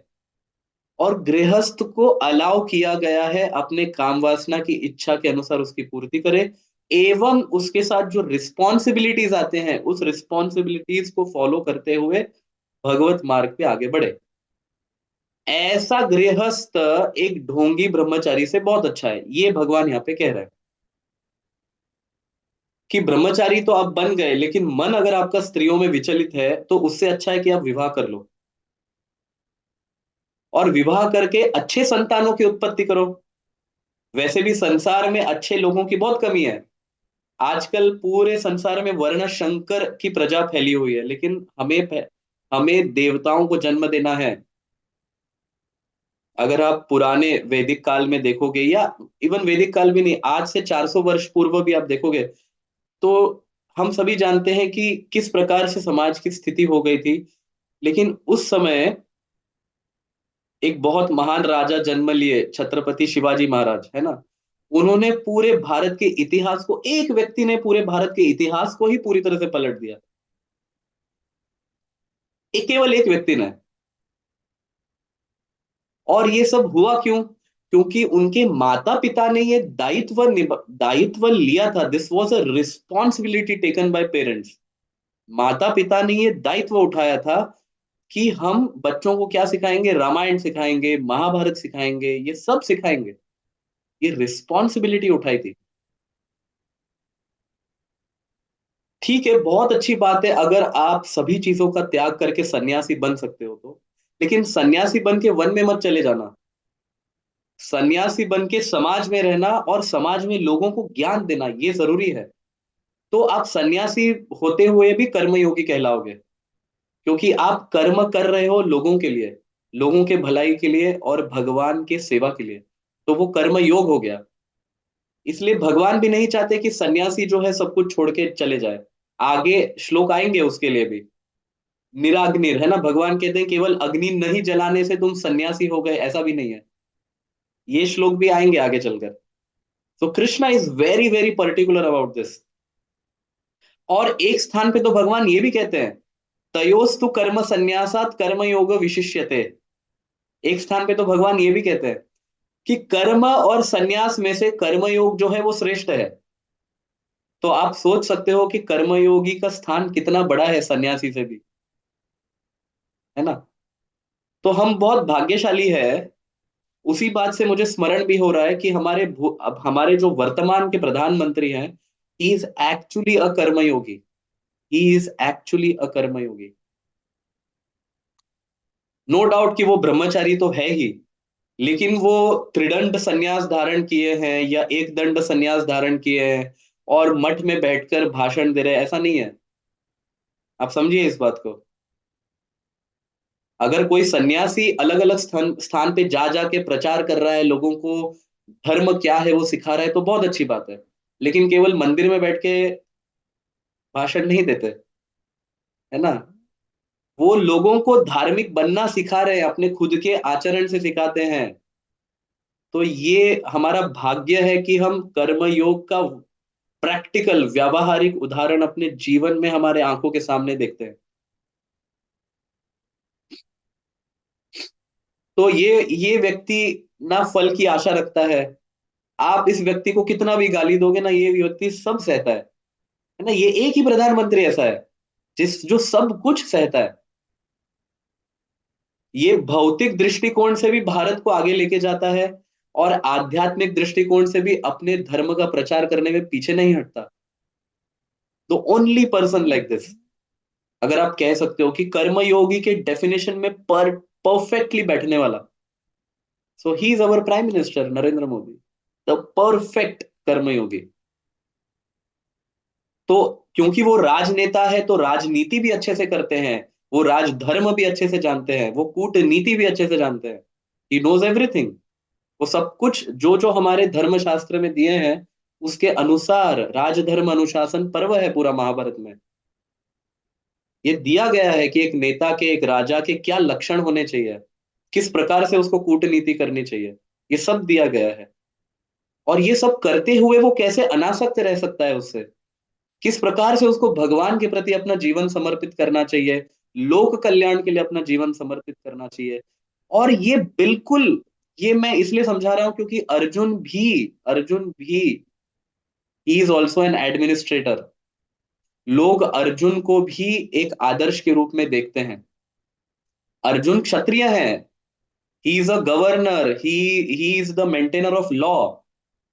और गृहस्थ को अलाउ किया गया है अपने काम वासना की इच्छा के अनुसार उसकी पूर्ति करे, एवं उसके साथ जो रिस्पॉन्सिबिलिटीज आते हैं उस रिस्पॉन्सिबिलिटीज को फॉलो करते हुए भगवत मार्ग पे आगे बढ़े। ऐसा गृहस्थ एक ढोंगी ब्रह्मचारी से बहुत अच्छा है, ये भगवान यहाँ पे कह रहा है कि ब्रह्मचारी तो आप बन गए, लेकिन मन अगर आपका स्त्रियों में विचलित है तो उससे अच्छा है कि आप विवाह कर लो, और विवाह करके अच्छे संतानों की उत्पत्ति करो। वैसे भी संसार में अच्छे लोगों की बहुत कमी है। आजकल पूरे संसार में वर्ण शंकर की प्रजा फैली हुई है, लेकिन हमें देवताओं को जन्म देना है। अगर आप पुराने वैदिक काल में देखोगे, या इवन वैदिक काल भी नहीं, आज से 400 वर्ष पूर्व भी आप देखोगे, तो हम सभी जानते हैं कि किस प्रकार से समाज की स्थिति हो गई थी। लेकिन उस समय एक बहुत महान राजा जन्म लिए, छत्रपति शिवाजी महाराज, है ना? उन्होंने पूरे भारत के इतिहास को, एक व्यक्ति ने पूरे भारत के इतिहास को ही पूरी तरह से पलट दिया। एक, केवल एक व्यक्ति ने। और ये सब हुआ क्यों? क्योंकि उनके माता पिता ने ये दायित्व लिया था। This was a responsibility taken by parents. माता पिता ने ये दायित्व उठाया था कि हम बच्चों को क्या सिखाएंगे, रामायण सिखाएंगे, महाभारत सिखाएंगे, ये सब सिखाएंगे। ये रिस्पॉन्सिबिलिटी उठाई थी। ठीक है, बहुत अच्छी बात है अगर आप सभी चीजों का त्याग करके सन्यासी बन सकते हो तो, लेकिन सन्यासी बन के वन में मत चले जाना। सन्यासी बन के समाज में रहना और समाज में लोगों को ज्ञान देना, ये जरूरी है। तो आप सन्यासी होते हुए भी कर्मयोगी कहलाओगे, क्योंकि आप कर्म कर रहे हो लोगों के लिए, लोगों के भलाई के लिए और भगवान के सेवा के लिए। तो वो कर्म योग हो गया। इसलिए भगवान भी नहीं चाहते कि सन्यासी जो है सब कुछ छोड़ के चले जाए। आगे श्लोक आएंगे उसके लिए भी। निराग्निर, है ना? भगवान कहते हैं केवल अग्नि नहीं जलाने से तुम सन्यासी हो गए, ऐसा भी नहीं है। ये श्लोक भी आएंगे आगे चलकर। तो Krishna is very very particular about this. और एक स्थान पे तो भगवान ये भी कहते हैं, तयोस्तु कर्म संन्यासात कर्मयोग विशिष्यते। एक स्थान पे तो भगवान ये भी कहते हैं कि कर्म और संन्यास में से कर्मयोग जो है वो श्रेष्ठ है। तो आप सोच सकते हो कि कर्मयोगी का स्थान कितना बड़ा है सन्यासी से भी, है ना? तो हम बहुत भाग्यशाली है। उसी बात से मुझे स्मरण भी हो रहा है कि अब हमारे जो वर्तमान के प्रधानमंत्री हैं, he is actually a karmayogi. He is actually a karmayogi. No doubt कि वो ब्रह्मचारी तो है ही, लेकिन वो त्रिदंड संन्यास धारण किए हैं या एक दंड संन्यास धारण किए हैं और मठ में बैठकर भाषण दे रहे हैं, ऐसा नहीं है। आप समझिए इस बात को। अगर कोई सन्यासी अलग अलग स्थान पे जा जाके प्रचार कर रहा है, लोगों को धर्म क्या है वो सिखा रहा है, तो बहुत अच्छी बात है। लेकिन केवल मंदिर में बैठ के भाषण नहीं देते, है ना? वो लोगों को धार्मिक बनना सिखा रहे हैं, अपने खुद के आचरण से सिखाते हैं। तो ये हमारा भाग्य है कि हम कर्मयोग का प्रैक्टिकल व्यावहारिक उदाहरण अपने जीवन में हमारे आंखों के सामने देखते हैं। तो ये व्यक्ति ना फल की आशा रखता है, आप इस व्यक्ति को कितना भी गाली दोगे ना, ये व्यक्ति सब सहता है ना। ये एक ही प्रधानमंत्री ऐसा है जिस जो सब कुछ सहता है। ये भौतिक दृष्टिकोण से भी भारत को आगे लेके जाता है, और आध्यात्मिक दृष्टिकोण से भी अपने धर्म का प्रचार करने में पीछे नहीं हटता। The only person like this, अगर आप कह सकते हो कि कर्मयोगी के डेफिनेशन में परफेक्टली बैठने वाला, so he is our prime minister Narendra Modi, the perfect कर्मयोगी। तो क्योंकि वो राजनेता है तो राजनीति भी अच्छे से करते हैं, वो राजधर्म भी अच्छे से जानते हैं, वो कूटनीति भी अच्छे से जानते हैं। He knows everything. वो सब कुछ जो जो हमारे धर्म शास्त्र में दिए हैं उसके अनुसार राजधर्म अनुशासन पर्व है पूरा महाभारत में। ये दिया गया है कि एक नेता के, एक राजा के क्या लक्षण होने चाहिए, किस प्रकार से उसको कूटनीति करनी चाहिए, ये सब दिया गया है। और ये सब करते हुए वो कैसे अनासक्त रह सकता है उससे, किस प्रकार से उसको भगवान के प्रति अपना जीवन समर्पित करना चाहिए, लोक कल्याण के लिए अपना जीवन समर्पित करना चाहिए। और ये बिल्कुल, ये मैं इसलिए समझा रहा हूं क्योंकि अर्जुन भी he is also an administrator. लोग अर्जुन को भी एक आदर्श के रूप में देखते हैं। अर्जुन क्षत्रिय है, he is a governor, he is the maintainer of law.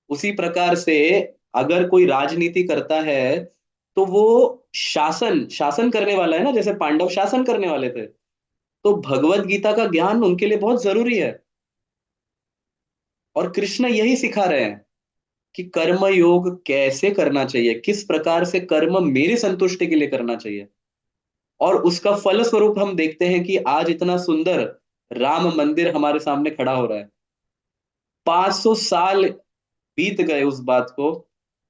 उसी प्रकार से अगर कोई राजनीति करता है तो वो शासन शासन करने वाला है ना, जैसे पांडव शासन करने वाले थे। तो भगवत गीता का ज्ञान उनके लिए बहुत जरूरी है। और कृष्ण यही सिखा रहे हैं कि कर्म योग कैसे करना चाहिए, किस प्रकार से कर्म मेरी संतुष्टि के लिए करना चाहिए। और उसका फल स्वरूप हम देखते हैं कि आज इतना सुंदर राम मंदिर हमारे सामने खड़ा हो रहा है। 500 साल बीत गए उस बात को,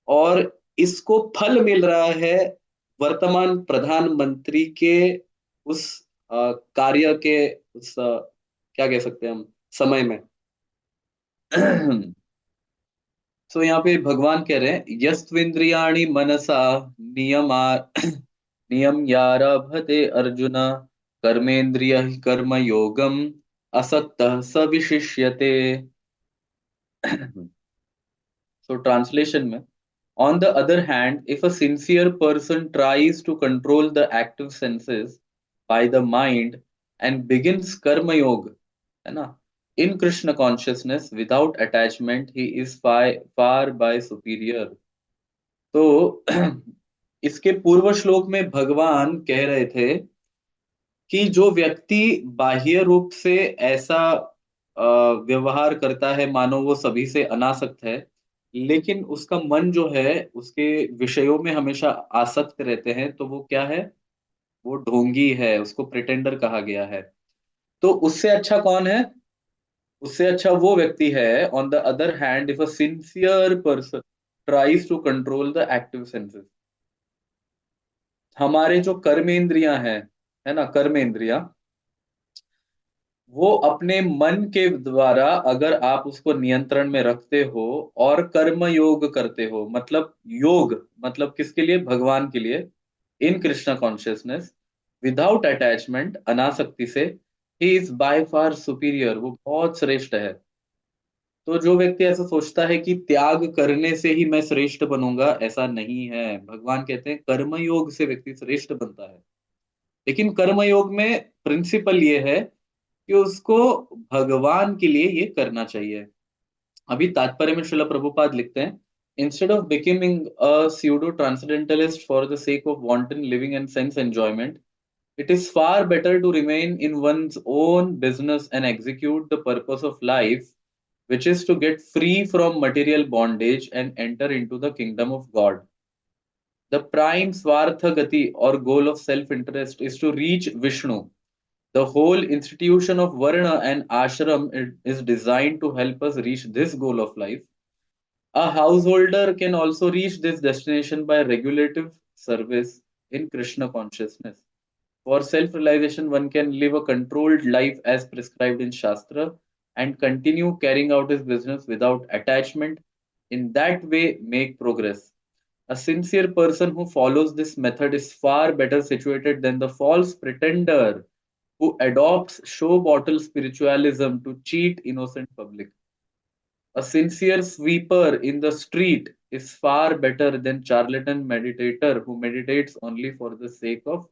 और इसको फल मिल रहा है वर्तमान प्रधानमंत्री के उस कार्य के, उस क्या कह सकते हैं हम, समय में। सो यहाँ पे भगवान कह रहे हैं, यस्त्विंद्रियाणि मनसा नियमा नियम्यारभते अर्जुन, कर्मेंद्रिय कर्म योगम असक्तः स विशिष्यते। सो ट्रांसलेशन में, on the other hand, if a sincere person tries to control the active senses by the mind and begins karma yoga, है ना, in Krishna consciousness without attachment, he is far by superior. तो इसके पूर्व श्लोक में भगवान कह रहे थे कि जो व्यक्ति बाह्य रूप से ऐसा व्यवहार करता है मानो वो सभी से अनासक्त है, लेकिन उसका मन जो है उसके विषयों में हमेशा आसक्त रहते हैं, तो वो क्या है, वो ढोंगी है, उसको प्रिटेंडर कहा गया है। तो उससे अच्छा कौन है, उससे अच्छा वो व्यक्ति है, on the other hand, if a sincere person tries to control the active senses. हमारे जो कर्मेंद्रियां हैं, है ना, कर्मेंद्रियां, वो अपने मन के द्वारा अगर आप उसको नियंत्रण में रखते हो और कर्म योग करते हो, मतलब योग, मतलब किसके लिए, भगवान के लिए, इन कृष्णा कॉन्शियसनेस, विदाउट अटैचमेंट, अनासक्ति से, he is by far superior, वो बहुत श्रेष्ठ है। तो जो व्यक्ति ऐसा सोचता है कि त्याग करने से ही मैं श्रेष्ठ बनूंगा, ऐसा नहीं है। भगवान कहते हैं कर्म योग से व्यक्ति श्रेष्ठ बनता है। लेकिन कर्म योग में प्रिंसिपल ये है कि उसको भगवान के लिए ये करना चाहिए। अभी तात्पर्य में श्रील प्रभुपाद लिखते हैं, instead of becoming a pseudo transcendentalist for the sake of wanton living and sense enjoyment, it is far better to remain in one's own business and execute the purpose of life, which is to get free from material bondage and enter into the kingdom of God. The prime Swartha Gati, or goal of self interest, is to reach Vishnu. The whole institution of Varna and Ashram is designed to help us reach this goal of life. A householder can also reach this destination by regulative service in Krishna consciousness. For self realization, one can live a controlled life as prescribed in Shastra and continue carrying out his business without attachment. In that way, make progress. A sincere person who follows this method is far better situated than the false pretender who adopts show bottle spiritualism to cheat innocent public. A sincere sweeper in the street is far better than charlatan meditator who meditates only for the sake of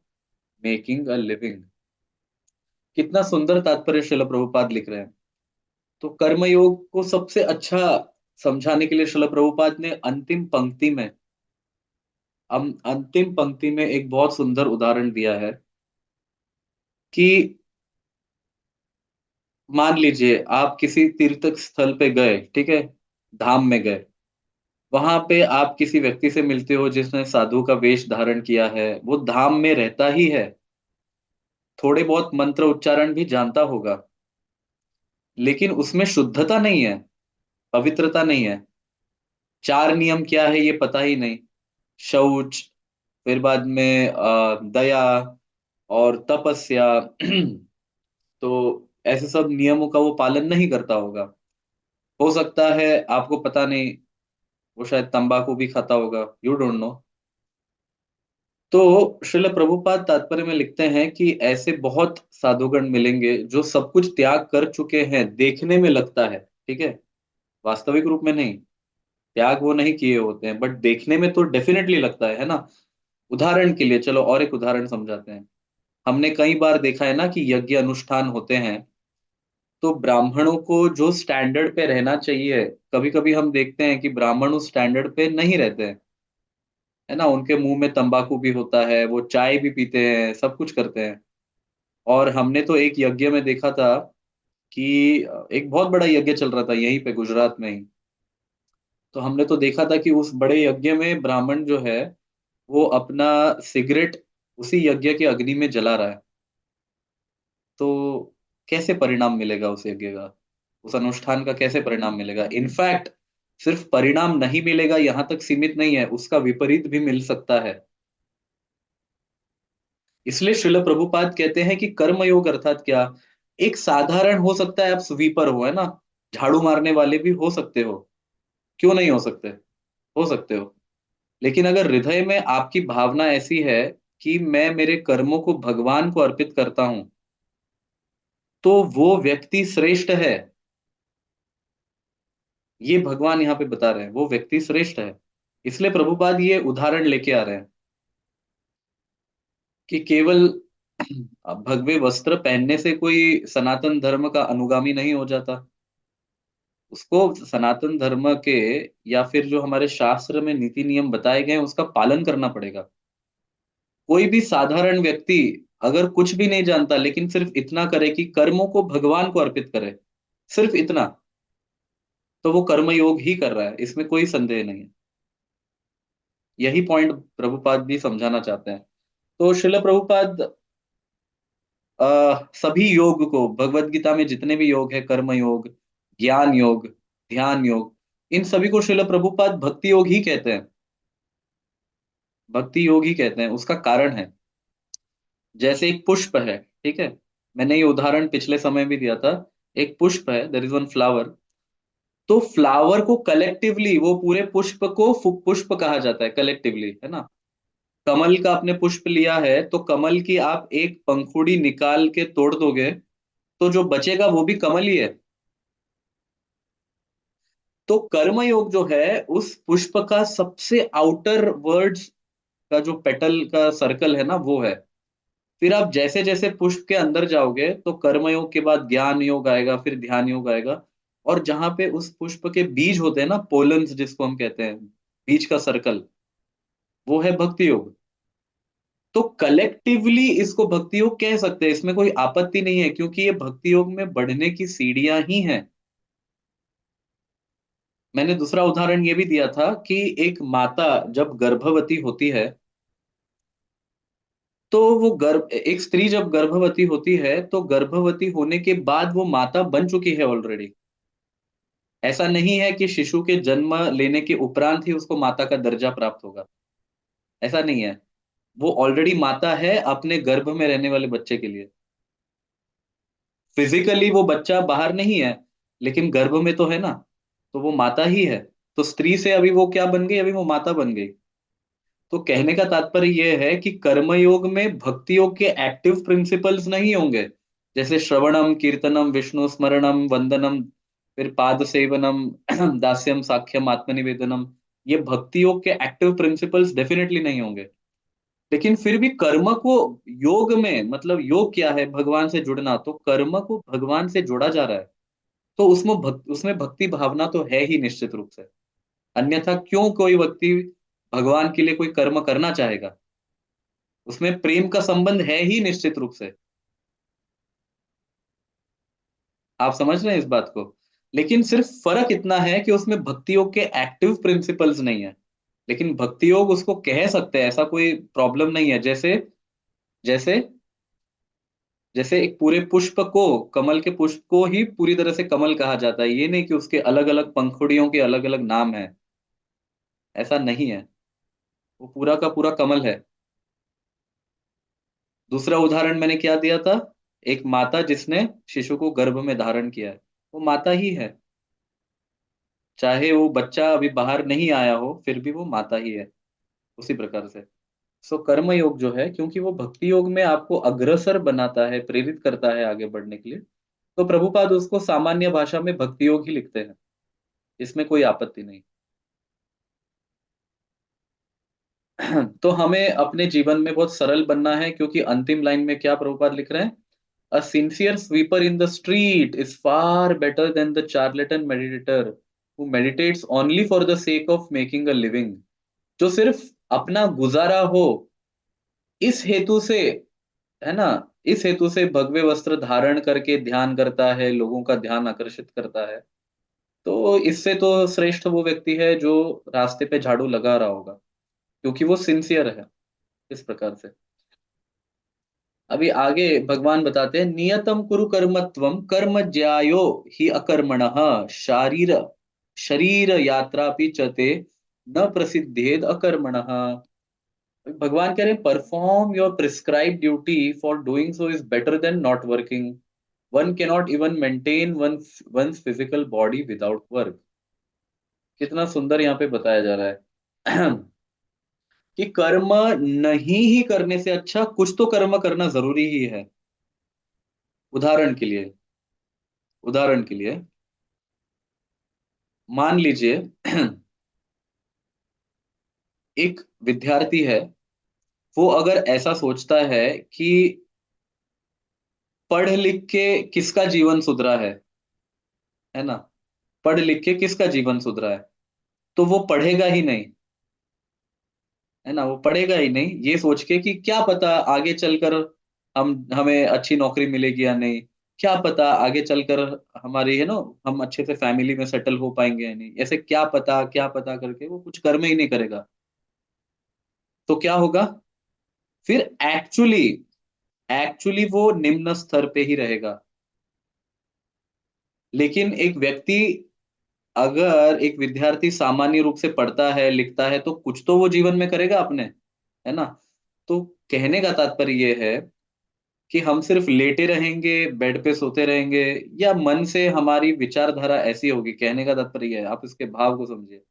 making a living. कितना सुंदर तात्पर्य श्रील प्रभुपाद लिख रहे हैं। तो कर्मयोग को सबसे अच्छा समझाने के लिए श्रील प्रभुपाद ने अंतिम पंक्ति में एक बहुत सुंदर उदाहरण दिया है कि मान लीजिए आप किसी तीर्थ स्थल पे गए, ठीक है, धाम में गए, वहां पे आप किसी व्यक्ति से मिलते हो जिसने साधु का वेश धारण किया है, वो धाम में रहता ही है, थोड़े बहुत मंत्र उच्चारण भी जानता होगा, लेकिन उसमें शुद्धता नहीं है, पवित्रता नहीं है, चार नियम क्या है ये पता ही नहीं, शौच, फिर बाद में दया और तपस्या तो ऐसे सब नियमों का वो पालन नहीं करता होगा। हो सकता है आपको पता नहीं, वो शायद तंबाकू भी खाता होगा, यू डोंट नो। तो श्रील प्रभुपाद तात्पर्य में लिखते हैं कि ऐसे बहुत साधुगण मिलेंगे जो सब कुछ त्याग कर चुके हैं, देखने में लगता है, ठीक है, वास्तविक रूप में नहीं, त्याग वो नहीं किए होते हैं, बट देखने में तो डेफिनेटली लगता है ना। उदाहरण के लिए चलो और एक उदाहरण समझाते हैं। हमने कई बार देखा है ना कि यज्ञ अनुष्ठान होते हैं, तो ब्राह्मणों को जो स्टैंडर्ड पे रहना चाहिए, कभी कभी हम देखते हैं कि ब्राह्मण उस स्टैंडर्ड पे नहीं रहते हैं, है ना, उनके मुंह में तंबाकू भी होता है, वो चाय भी पीते हैं, सब कुछ करते हैं। और हमने तो एक यज्ञ में देखा था कि एक बहुत बड़ा यज्ञ चल रहा था यहीं पे गुजरात में ही। तो हमने तो देखा था कि उस बड़े यज्ञ में ब्राह्मण जो है वो अपना सिगरेट उसी यज्ञ के अग्नि में जला रहा है। तो कैसे परिणाम मिलेगा उस यज्ञ का, उस अनुष्ठान का कैसे परिणाम मिलेगा? इनफैक्ट सिर्फ परिणाम नहीं मिलेगा यहां तक सीमित नहीं है, उसका विपरीत भी मिल सकता है। इसलिए श्रील प्रभुपाद कहते हैं कि कर्मयोग अर्थात क्या, एक साधारण हो सकता है, आप स्वीपर हो, है ना, झाड़ू मारने वाले भी हो सकते हो, क्यों नहीं हो सकते, हो सकते हो। लेकिन अगर हृदय में आपकी भावना ऐसी है कि मैं मेरे कर्मों को भगवान को अर्पित करता हूं, तो वो व्यक्ति श्रेष्ठ है। ये भगवान यहाँ पे बता रहे हैं, वो व्यक्ति श्रेष्ठ है। इसलिए प्रभुपाद ये उदाहरण लेके आ रहे हैं कि केवल भगवे वस्त्र पहनने से कोई सनातन धर्म का अनुगामी नहीं हो जाता। उसको सनातन धर्म के या फिर जो हमारे शास्त्र में नीति नियम बताए गए हैं उसका पालन करना पड़ेगा। कोई भी साधारण व्यक्ति अगर कुछ भी नहीं जानता लेकिन सिर्फ इतना करे कि कर्मों को भगवान को अर्पित करे, सिर्फ इतना, तो वो कर्मयोग ही कर रहा है, इसमें कोई संदेह नहीं है। यही पॉइंट प्रभुपाद भी समझाना चाहते हैं। तो श्रील प्रभुपाद सभी योग को, भगवत गीता में जितने भी योग है, कर्म योग, ज्ञान योग, ध्यान योग, इन सभी को श्रील प्रभुपाद भक्ति योग ही कहते हैं, भक्ति योग ही कहते हैं। उसका कारण है, जैसे एक पुष्प है, ठीक है, मैंने ये उदाहरण पिछले समय भी दिया था। एक पुष्प है, देयर इज वन फ्लावर, तो फ्लावर को कलेक्टिवली, वो पूरे पुष्प को पुष्प कहा जाता है कलेक्टिवली, है ना। कमल का आपने पुष्प लिया है तो कमल की आप एक पंखुड़ी निकाल के तोड़ दोगे तो जो बचेगा वो भी कमल ही है। तो कर्मयोग जो है उस पुष्प का सबसे आउटर वर्ड्स का जो पेटल का सर्कल है ना, वो है। फिर आप जैसे जैसे पुष्प के अंदर जाओगे तो कर्मयोग के बाद ज्ञान योग आएगा, फिर ध्यान योग आएगा, और जहां पे उस पुष्प के बीज होते हैं ना, पोलन्स जिसको हम कहते हैं, बीज का सर्कल, वो है भक्ति योग। तो कलेक्टिवली इसको भक्ति योग कह सकते हैं, इसमें कोई आपत्ति नहीं है, क्योंकि ये भक्ति योग में बढ़ने की सीढ़ियां ही हैं। मैंने दूसरा उदाहरण ये भी दिया था कि एक माता जब गर्भवती होती है, तो वो गर्भ, एक स्त्री जब गर्भवती होती है तो गर्भवती होने के बाद वो माता बन चुकी है ऑलरेडी। ऐसा नहीं है कि शिशु के जन्म लेने के उपरांत ही उसको माता का दर्जा प्राप्त होगा, ऐसा नहीं है। वो ऑलरेडी माता है अपने गर्भ में रहने वाले बच्चे के लिए। फिजिकली वो बच्चा बाहर नहीं है, लेकिन गर्भ में तो है ना, तो वो माता ही है। तो स्त्री से अभी वो क्या बन गई, अभी वो माता बन गई। तो कहने का तात्पर्य यह है कि कर्मयोग में भक्ति योग के एक्टिव प्रिंसिपल्स नहीं होंगे, जैसे श्रवणम, कीर्तनम, विष्णु स्मरणम, वंदनम, फिर पाद सेवनम, दास्यम, साख्यम, आत्मनिवेदनम, ये भक्ति योग के एक्टिव प्रिंसिपल्स डेफिनेटली नहीं होंगे। लेकिन फिर भी कर्म को, योग में मतलब योग क्या है, भगवान से जुड़ना, तो कर्म को भगवान से जोड़ा जा रहा है। तो उसमें भक्ति भावना तो है ही निश्चित रूप से। अन्यथा क्यों कोई व्यक्ति भगवान के लिए कोई कर्म करना चाहेगा? उसमें प्रेम का संबंध है ही निश्चित रूप से। आप समझ रहे हैं इस बात को? लेकिन सिर्फ फर्क इतना है कि उसमें भक्ति योग के एक्टिव प्रिंसिपल्स नहीं है। लेकिन भक्ति योग उसको कह सकते हैं, ऐसा कोई प्रॉब्लम नहीं है। जैसे जैसे जैसे एक पूरे पुष्प को, कमल के पुष्प को ही पूरी तरह से कमल कहा जाता है, ये नहीं कि उसके अलग अलग पंखुड़ियों के अलग अलग नाम है। ऐसा नहीं है, वो पूरा का पूरा कमल है। दूसरा उदाहरण मैंने क्या दिया था? एक माता जिसने शिशु को गर्भ में धारण किया है, वो माता ही है। चाहे वो बच्चा अभी बाहर नहीं आया हो, फिर भी वो माता ही है। उसी प्रकार से सो कर्म योग जो है, क्योंकि वो भक्ति योग में आपको अग्रसर बनाता है, प्रेरित करता है आगे बढ़ने के लिए, तो प्रभुपाद उसको सामान्य भाषा में भक्ति योग ही लिखते हैं। इसमें कोई आपत्ति नहीं। तो हमें अपने जीवन में बहुत सरल बनना है, क्योंकि अंतिम लाइन में क्या प्रभुपाद लिख रहे हैं? A sincere sweeper in the street is far better than the charlatan meditator who meditates only for the sake of making a living. जो सिर्फ अपना गुजारा हो इस हेतु से, है ना, इस हेतु से भगवे वस्त्र धारण करके ध्यान करता है, लोगों का ध्यान आकर्षित करता है, तो इससे तो श्रेष्ठ वो व्यक्ति है जो रास्ते पे झाड़ू लगा रहा होगा, क्योंकि वो सिंसियर है। इस प्रकार से अभी आगे भगवान बताते हैं, नियतम कुरु कर्मत्वम कर्म ज्यायो ही अकर्मणः शारीर शरीर यात्रा भी चते न प्रसिद्धेद अकर्मणः। भगवान कह रहे हैं, perform your prescribe duty for doing so is better than not working. One cannot even maintain one's physical body without work. कितना सुंदर यहाँ पे बताया जा रहा है कि कर्म नहीं ही करने से अच्छा कुछ तो कर्म करना जरूरी ही है। उदाहरण के लिए, उदाहरण के लिए मान लीजिए एक विद्यार्थी है, वो अगर ऐसा सोचता है कि पढ़ लिख के किसका जीवन सुधरा है ना, पढ़ लिख के किसका जीवन सुधरा है, तो वो पढ़ेगा ही नहीं, है ना, वो पढ़ेगा ही नहीं ये सोच के कि क्या पता आगे चलकर हमें अच्छी नौकरी मिलेगी या नहीं, क्या पता आगे चलकर हमारी, है ना, हम अच्छे से फैमिली में सेटल हो पाएंगे या नहीं, ऐसे क्या पता करके वो कुछ कर्म ही नहीं करेगा। तो क्या होगा फिर? एक्चुअली एक्चुअली वो निम्न स्तर पे ही रहेगा। लेकिन एक व्यक्ति, अगर एक विद्यार्थी सामान्य रूप से पढ़ता है लिखता है, तो कुछ तो वो जीवन में करेगा अपने, है ना। तो कहने का तात्पर्य ये है कि हम सिर्फ लेटे रहेंगे, बेड पे सोते रहेंगे, या मन से हमारी विचारधारा ऐसी होगी, कहने का तात्पर्य ये है, आप इसके भाव को समझिए।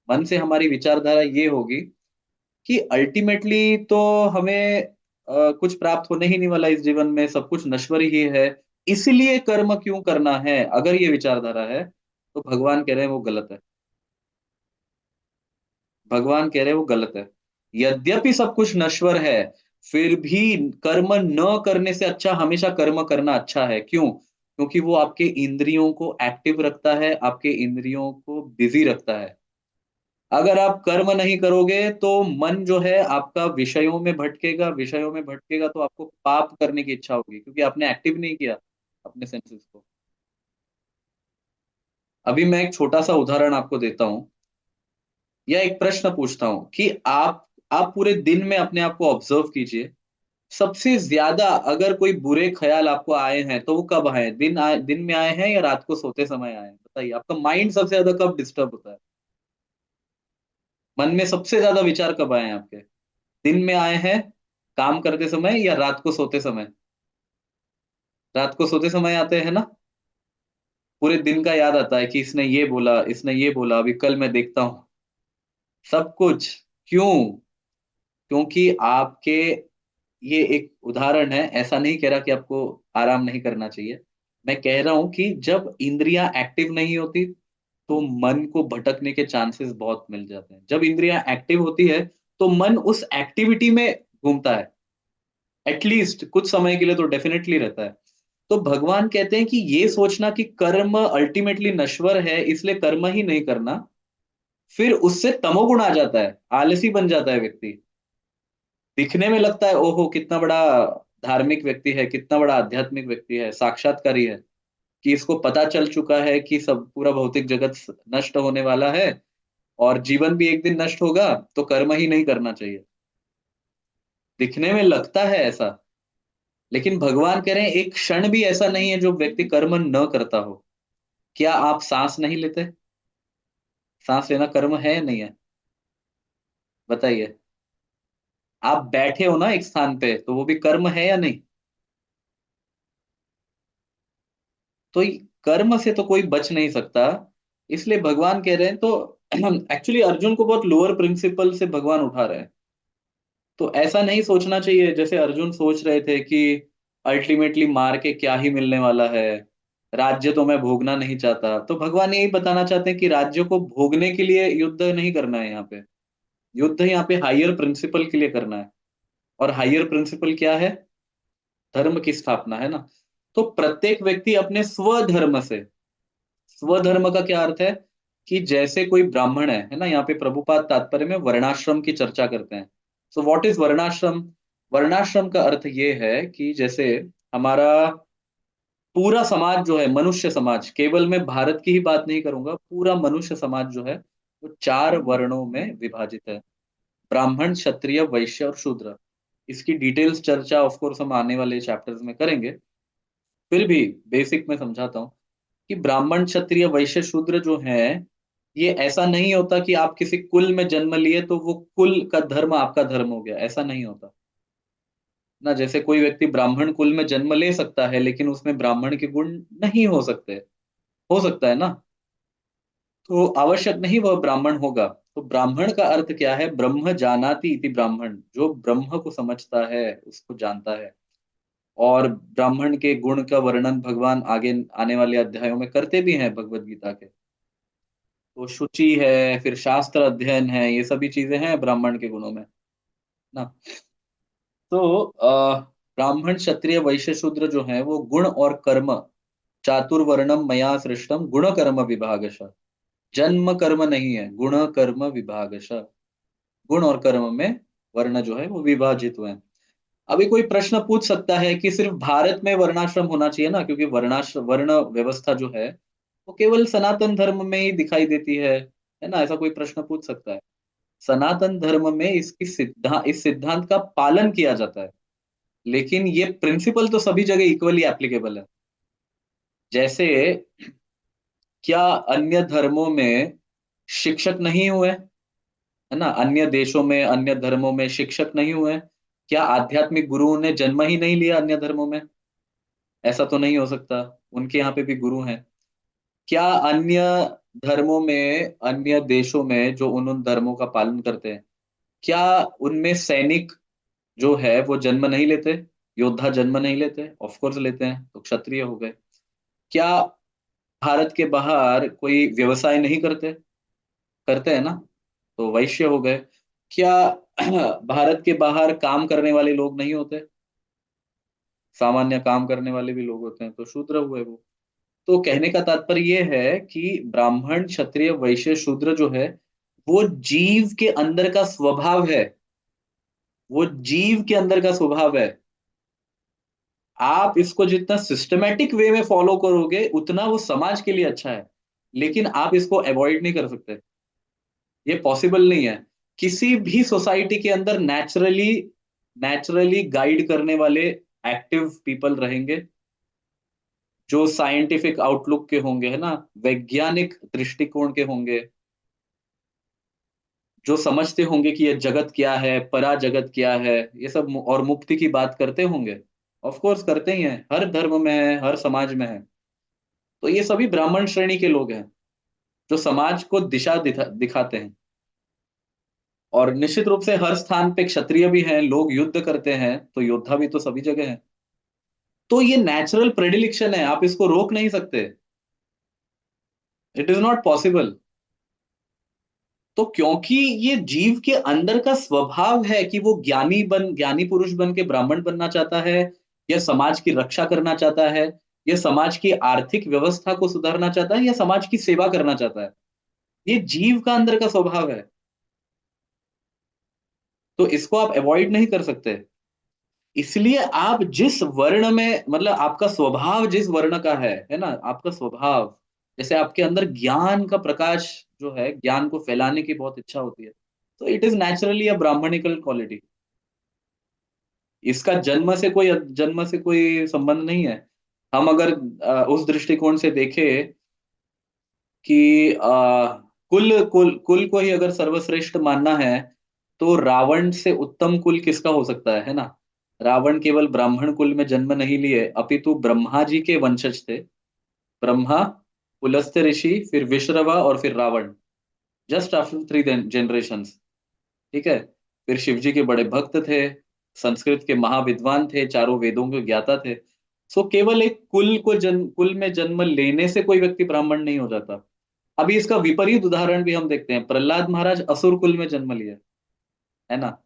मन से हमारी विचारधारा ये होगी कि अल्टीमेटली तो हमें कुछ प्राप्त होने ही नहीं वाला इस जीवन में, सब कुछ नश्वर ही है, इसलिए कर्म क्यों करना है, अगर ये विचारधारा है, तो भगवान कह रहे हैं वो गलत है। भगवान कह रहे हैं वो गलत है। यद्यपि सब कुछ नश्वर है, फिर भी कर्म न करने से अच्छा हमेशा कर्म करना अच्छा है। क्यों? क्योंकि वो आपके इंद्रियों को एक्टिव रखता है, आपके इंद्रियों को बिजी रखता है। अगर आप कर्म नहीं करोगे तो मन जो है आपका विषयों में भटकेगा, विषयों में भटकेगा तो आपको पाप करने की इच्छा होगी, क्योंकि आपने एक्टिव नहीं किया अपने सेंसेस को। अभी मैं एक छोटा सा उदाहरण आपको देता हूं, या एक प्रश्न पूछता हूं कि आप पूरे दिन में अपने आप को ऑब्जर्व कीजिए। सबसे ज्यादा अगर कोई बुरे ख्याल आपको आए हैं, तो वो कब आए? दिन में आए हैं या रात को सोते समय आए हैं? बताइए, आपका माइंड सबसे ज्यादा कब डिस्टर्ब होता है? मन में सबसे ज्यादा विचार कब आए हैं आपके? दिन में आए हैं, काम करते समय, या रात को सोते समय? रात को सोते समय आते हैं ना। पूरे दिन का याद आता है कि इसने ये बोला, इसने ये बोला, अभी कल मैं देखता हूँ, सब कुछ। क्यों? क्योंकि आपके, ये एक उदाहरण है, ऐसा नहीं कह रहा कि आपको आराम नहीं करना चाहिए, मैं कह रहा हूं कि जब इंद्रियां एक्टिव नहीं होती तो मन को भटकने के चांसेस बहुत मिल जाते हैं। जब इंद्रियां एक्टिव होती है तो मन उस एक्टिविटी में घूमता है, एटलीस्ट कुछ समय के लिए तो डेफिनेटली रहता है। तो भगवान कहते हैं कि ये सोचना कि कर्म अल्टीमेटली नश्वर है इसलिए कर्म ही नहीं करना, फिर उससे तमोगुण आ जाता है, आलसी बन जाता है व्यक्ति। दिखने में लगता है ओहो कितना बड़ा धार्मिक व्यक्ति है, कितना बड़ा आध्यात्मिक व्यक्ति है, साक्षात्कारी है, कि इसको पता चल चुका है कि सब पूरा भौतिक जगत नष्ट होने वाला है और जीवन भी एक दिन नष्ट होगा, तो कर्म ही नहीं करना चाहिए। दिखने में लगता है ऐसा, लेकिन भगवान कह रहे हैं एक क्षण भी ऐसा नहीं है जो व्यक्ति कर्म न करता हो। क्या आप सांस नहीं लेते? सांस लेना कर्म है या नहीं है? बताइए। आप बैठे हो ना एक स्थान पे, तो वो भी कर्म है या नहीं? तो कर्म से तो कोई बच नहीं सकता, इसलिए भगवान कह रहे हैं। तो एक्चुअली अर्जुन को बहुत लोअर प्रिंसिपल से भगवान उठा रहे हैं। तो ऐसा नहीं सोचना चाहिए जैसे अर्जुन सोच रहे थे कि अल्टीमेटली मार के क्या ही मिलने वाला है, राज्य तो मैं भोगना नहीं चाहता। तो भगवान यही बताना चाहते हैं कि राज्य को भोगने के लिए युद्ध नहीं करना है यहाँ पे। युद्ध यहाँ पे हायर प्रिंसिपल के लिए करना है। और हायर प्रिंसिपल क्या है? धर्म की स्थापना है ना। तो प्रत्येक व्यक्ति अपने स्वधर्म से, स्वधर्म का क्या अर्थ है? कि जैसे कोई ब्राह्मण है ना, यहाँ पे प्रभुपाद तात्पर्य में वर्णाश्रम की चर्चा करते हैं। सो व्हाट इज वर्णाश्रम? वर्णाश्रम का अर्थ ये है कि जैसे हमारा पूरा समाज जो है, मनुष्य समाज, केवल मैं भारत की ही बात नहीं करूंगा, पूरा मनुष्य समाज जो है वो चार वर्णों में विभाजित है। ब्राह्मण, क्षत्रिय, वैश्य और शूद्र। इसकी डिटेल्स चर्चा ऑफ कोर्स हम आने वाले चैप्टर्स में करेंगे। फिर भी बेसिक में समझाता हूँ कि ब्राह्मण, क्षत्रिय, वैश्य, शूद्र जो है, ये ऐसा नहीं होता कि आप किसी कुल में जन्म लिए तो वो कुल का धर्म आपका धर्म हो गया, ऐसा नहीं होता ना। जैसे कोई व्यक्ति ब्राह्मण कुल में जन्म ले सकता है लेकिन उसमें ब्राह्मण के गुण नहीं हो सकते, हो सकता है ना, तो आवश्यक नहीं वह ब्राह्मण होगा। तो ब्राह्मण का अर्थ क्या है? ब्रह्म जानाति इति ब्राह्मण, जो ब्रह्म को समझता है, उसको जानता है। और ब्राह्मण के गुण का वर्णन भगवान आगे आने वाले अध्यायों में करते भी हैं भगवत गीता के। तो शुचि है, फिर शास्त्र अध्ययन है, ये सभी चीजें हैं ब्राह्मण के गुणों में ना। तो ब्राह्मण, क्षत्रिय, वैश्य, शूद्र जो है वो गुण और कर्म, चातुर्वर्णम मया सृष्टम गुण कर्म विभागश। जन्म कर्म नहीं है, गुण कर्म विभागश। गुण और कर्म में वर्ण जो है वो विभाजित हुए हैं। अभी कोई प्रश्न पूछ सकता है कि सिर्फ भारत में वर्णाश्रम होना चाहिए ना, क्योंकि वर्णाश्रम वर्ण व्यवस्था जो है वो केवल सनातन धर्म में ही दिखाई देती है ना, ऐसा कोई प्रश्न पूछ सकता है। सनातन धर्म में इस सिद्धांत का पालन किया जाता है, लेकिन ये प्रिंसिपल तो सभी जगह इक्वली एप्लीकेबल है। जैसे क्या अन्य धर्मों में शिक्षक नहीं हुए, है ना, अन्य देशों में, अन्य धर्मों में शिक्षक नहीं हुए? क्या आध्यात्मिक गुरुओं ने जन्म ही नहीं लिया अन्य धर्मों में? ऐसा तो नहीं हो सकता, उनके यहाँ पे भी गुरु हैं। क्या अन्य धर्मों में, अन्य देशों में जो उन उन धर्मों का पालन करते हैं, क्या उनमें सैनिक जो है वो जन्म नहीं लेते? योद्धा जन्म नहीं लेते? ऑफ कोर्स लेते हैं, तो क्षत्रिय हो गए। क्या भारत के बाहर कोई व्यवसाय नहीं करते? करते हैं ना, तो वैश्य हो गए। क्या भारत के बाहर काम करने वाले लोग नहीं होते? सामान्य काम करने वाले भी लोग होते हैं, तो शूद्र हुए वो। तो कहने का तात्पर्य ये है कि ब्राह्मण, क्षत्रिय, वैश्य, शूद्र जो है वो जीव के अंदर का स्वभाव है, वो जीव के अंदर का स्वभाव है। आप इसको जितना सिस्टमेटिक वे में फॉलो करोगे उतना वो समाज के लिए अच्छा है, लेकिन आप इसको अवॉइड नहीं कर सकते, ये पॉसिबल नहीं है। किसी भी सोसाइटी के अंदर नेचुरली नेचुरली गाइड करने वाले एक्टिव पीपल रहेंगे, जो साइंटिफिक आउटलुक के होंगे, है ना, वैज्ञानिक दृष्टिकोण के होंगे, जो समझते होंगे कि ये जगत क्या है, परा जगत क्या है, ये सब और मुक्ति की बात करते होंगे। ऑफ कोर्स करते ही हैं, हर धर्म में है, हर समाज में है। तो ये सभी ब्राह्मण श्रेणी के लोग हैं जो समाज को दिशा दिखाते हैं। और निश्चित रूप से हर स्थान पे क्षत्रिय भी हैं, लोग युद्ध करते हैं, तो योद्धा भी तो सभी जगह है। तो ये नेचुरल प्रेडिलिक्शन है, आप इसको रोक नहीं सकते, इट इज नॉट पॉसिबल। तो क्योंकि ये जीव के अंदर का स्वभाव है कि वो ज्ञानी पुरुष बन के ब्राह्मण बनना चाहता है, या समाज की रक्षा करना चाहता है, या समाज की आर्थिक व्यवस्था को सुधारना चाहता है, या समाज की सेवा करना चाहता है, ये जीव का अंदर का स्वभाव है। तो इसको आप अवॉइड नहीं कर सकते। इसलिए आप जिस वर्ण में, मतलब आपका स्वभाव जिस वर्ण का है ना, आपका स्वभाव, जैसे आपके अंदर ज्ञान का प्रकाश जो है, ज्ञान को फैलाने की बहुत इच्छा होती है, तो it is naturally a brahminical quality. इसका जन्म से कोई संबंध नहीं है। हम अगर उस दृष्टिकोण से देखें कि कुल को ही अगर सर्वश्रेष्ठ मानना है, तो रावण से उत्तम कुल किसका हो सकता है ना? रावण केवल ब्राह्मण कुल में जन्म नहीं लिए, अपितु ब्रह्मा जी के वंशज थे। ब्रह्मा, पुलस्त्य ऋषि, फिर विश्रवा और फिर रावण, जस्ट आफ्टर 3 जनरेशंस। ठीक है। फिर शिव जी के बड़े भक्त थे, संस्कृत के महाविद्वान थे, चारों वेदों के ज्ञाता थे। सो केवल एक कुल में जन्म लेने से कोई व्यक्ति ब्राह्मण नहीं हो जाता। अभी इसका विपरीत उदाहरण भी हम देखते हैं, प्रहलाद महाराज असुर कुल में जन्म लिए, है ना,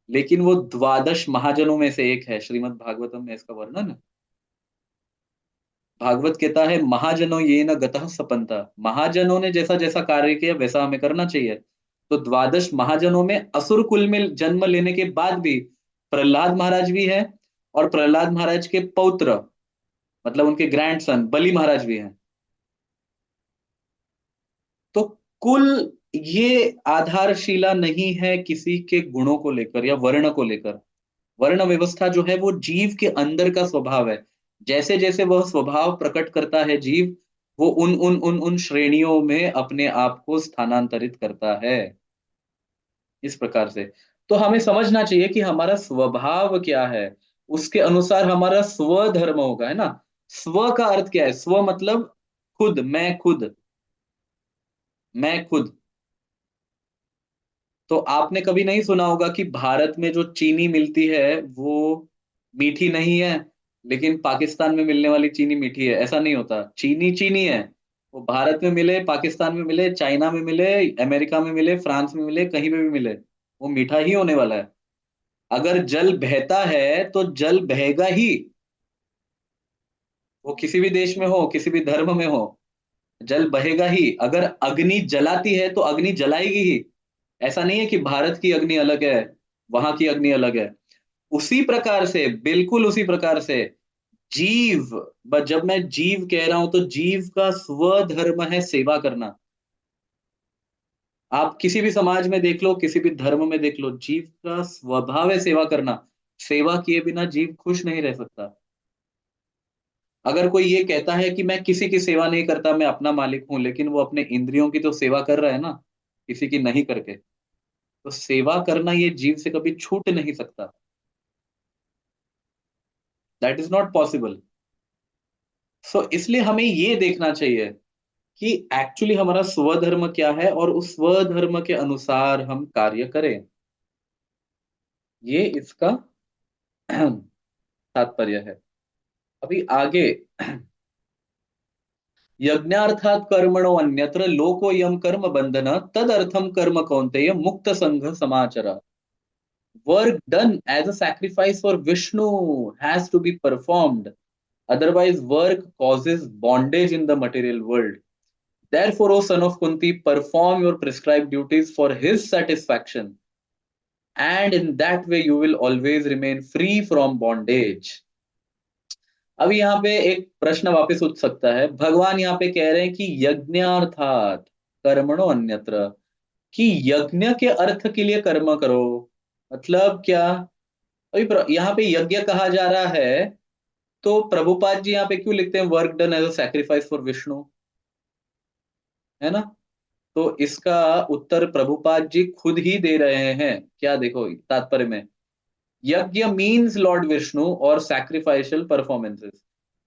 लेकिन वो द्वादश महाजनों में से एक है। श्रीमद् भागवतम में इसका वर्णन है। भागवत कहता है, महाजनों ये न गतः सपंता, महाजनों ने जैसा जैसा कार्य किया वैसा हमें करना चाहिए। तो द्वादश महाजनों में असुर कुल में जन्म लेने के बाद भी प्रहलाद महाराज भी है, और प्रहलाद महाराज के पौत्र, मतलब उनके ग्रैंडसन बलि महाराज भी हैं। तो कुल ये आधारशिला नहीं है किसी के गुणों को लेकर या वर्ण को लेकर। वर्ण व्यवस्था जो है वो जीव के अंदर का स्वभाव है। जैसे जैसे वह स्वभाव प्रकट करता है जीव, वो उन श्रेणियों में अपने आप को स्थानांतरित करता है, इस प्रकार से। तो हमें समझना चाहिए कि हमारा स्वभाव क्या है, उसके अनुसार हमारा स्वधर्म होगा, है ना। स्व का अर्थ क्या है? स्व मतलब खुद, मैं खुद, मैं खुद। तो आपने कभी नहीं सुना होगा कि भारत में जो चीनी मिलती है वो मीठी नहीं है, लेकिन पाकिस्तान में मिलने वाली चीनी मीठी है। ऐसा नहीं होता, चीनी चीनी है। वो भारत में मिले, पाकिस्तान में मिले, चाइना में मिले, अमेरिका में मिले, फ्रांस में मिले, कहीं पे भी मिले, वो मीठा ही होने वाला है। अगर जल बहता है तो जल बहेगा ही, वो किसी भी देश में हो, किसी भी धर्म में हो, जल बहेगा ही। अगर अग्नि जलाती है तो अग्नि जलाएगी ही। ऐसा नहीं है कि भारत की अग्नि अलग है, वहां की अग्नि अलग है। उसी प्रकार से, बिल्कुल उसी प्रकार से जीव, बस जब मैं जीव कह रहा हूं तो जीव का स्वधर्म है सेवा करना। आप किसी भी समाज में देख लो, किसी भी धर्म में देख लो, जीव का स्वभाव है सेवा करना। सेवा किए बिना जीव खुश नहीं रह सकता। अगर कोई ये कहता है कि मैं किसी की सेवा नहीं करता, मैं अपना मालिक हूं, लेकिन वो अपने इंद्रियों की तो सेवा कर रहा है ना, किसी की नहीं करके, तो सेवा करना ये जीव से कभी छूट नहीं सकता। That is not possible. So इसलिए हमें ये देखना चाहिए कि एक्चुअली हमारा स्वधर्म क्या है, और उस स्वधर्म के अनुसार हम कार्य करें। ये इसका तात्पर्य है। अभी आगे, यज्ञार्थात कर्मणो अन्यत्र लोकोयम कर्म बंधन तदर्थम कर्म कौन्तेय मुक्त संघ समाचर। Work done as a sacrifice for Vishnu has to be performed. Otherwise, work causes bondage in the material world. Therefore, O son of Kunti, perform your prescribed duties for his satisfaction, and in that way you will always remain free from bondage. अब यहाँ पे एक प्रश्न वापस उठ सकता है। भगवान यहाँ पे कह रहे हैं कि यज्ञार्थात कर्मणो अन्यत्र, कि यज्ञ के अर्थ के लिए कर्म करो। मतलब क्या? अभी यहाँ पे यज्ञ कहा जा रहा है, तो प्रभुपाद जी यहाँ पे क्यों लिखते हैं work done as a sacrifice for Vishnu, है ना? तो इसका उत्तर प्रभुपाद जी खुद ही दे रहे हैं। क्या देखो तात्पर्य में, यज्ञ मीन्स लॉर्ड विष्णु और sacrificial performances.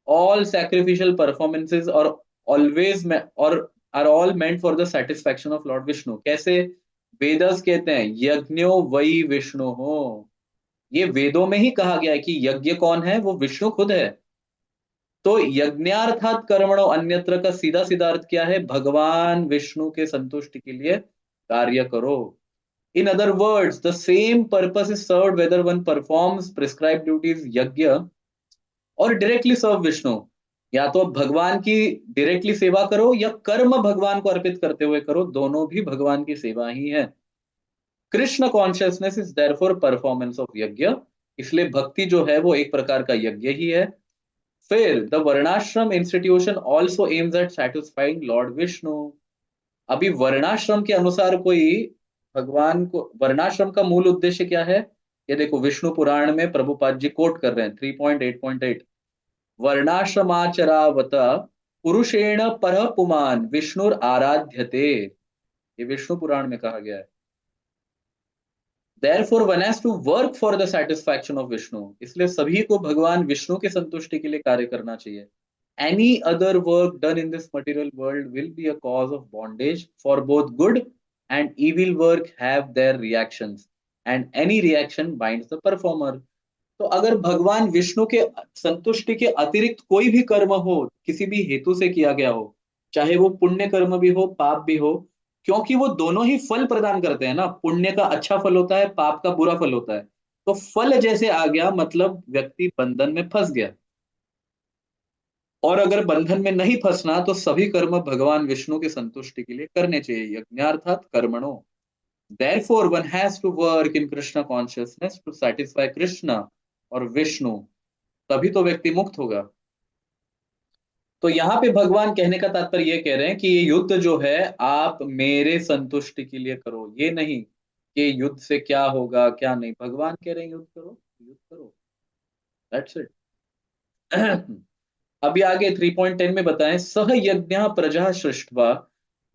All sacrificial performances और ऑलवेज में और are all meant for the satisfaction of Lord Vishnu. कैसे? वेदस कहते हैं यज्ञो वही विष्णु हो। ये वेदों में ही कहा गया है कि यज्ञ कौन है? वो विष्णु खुद है। तो यज्ञार्थात कर्मणो अन्यत्र का सीधा सीधा अर्थ क्या है? भगवान विष्णु के संतुष्टि के लिए कार्य करो। In other words the same purpose is served whether one performs prescribe duties यज्ञ और डायरेक्टली सर्व विष्णु। या तो आप भगवान की डायरेक्टली सेवा करो या कर्म भगवान को अर्पित करते हुए करो, दोनों भी भगवान की सेवा ही है। Krishna consciousness is therefore performance of यज्ञ, इसलिए भक्ति जो है वो एक प्रकार का यज्ञ ही है। फिर द वर्णाश्रम institution also aims at satisfying Lord Vishnu. अभी वर्णाश्रम के अनुसार कोई भगवान को, वर्णाश्रम का मूल उद्देश्य क्या है? ये देखो विष्णु पुराण में प्रभुपाद जी कोट कर रहे हैं 3.8.8, वर्णाश्रमाचरावत पुरुषेण पर पुमान विष्णुर आराध्यते। ये विष्णु पुराण में कहा गया है। Therefore one has to work for the satisfaction of Vishnu, इसलिए सभी को भगवान विष्णु के संतुष्टि के लिए कार्य करना चाहिए। Any other work done in this material world will be a cause of bondage, for both good and evil work have their reactions and any reaction binds the performer। तो अगर भगवान विष्णु के संतुष्टि के अतिरिक्त कोई भी कर्म हो, किसी भी हेतु से किया गया हो, चाहे वो पुण्य कर्म भी हो पाप भी हो, क्योंकि वो दोनों ही फल प्रदान करते हैं ना, पुण्य का अच्छा फल होता है, पाप का बुरा फल होता है। तो फल जैसे आ गया मतलब व्यक्ति बंधन में फंस गया। और अगर बंधन में नहीं फंसना तो सभी कर्म भगवान विष्णु की संतुष्टि के लिए करने चाहिए, यज्ञार्थात कर्मणो। Therefore one has to work in Krishna consciousness to satisfy Krishna और विष्णु, तभी तो व्यक्ति मुक्त होगा। तो यहाँ पे भगवान कहने का तात्पर्य ये कह रहे हैं कि ये युद्ध जो है आप मेरे संतुष्टि के लिए करो, ये नहीं कि युद्ध से क्या होगा क्या नहीं। भगवान कह रहे हैं युद्ध करो, युद्ध करो, दैट्स इट। अभी आगे 3.10 में बताएं, सह यज्ञ प्रजा सृष्ट्वा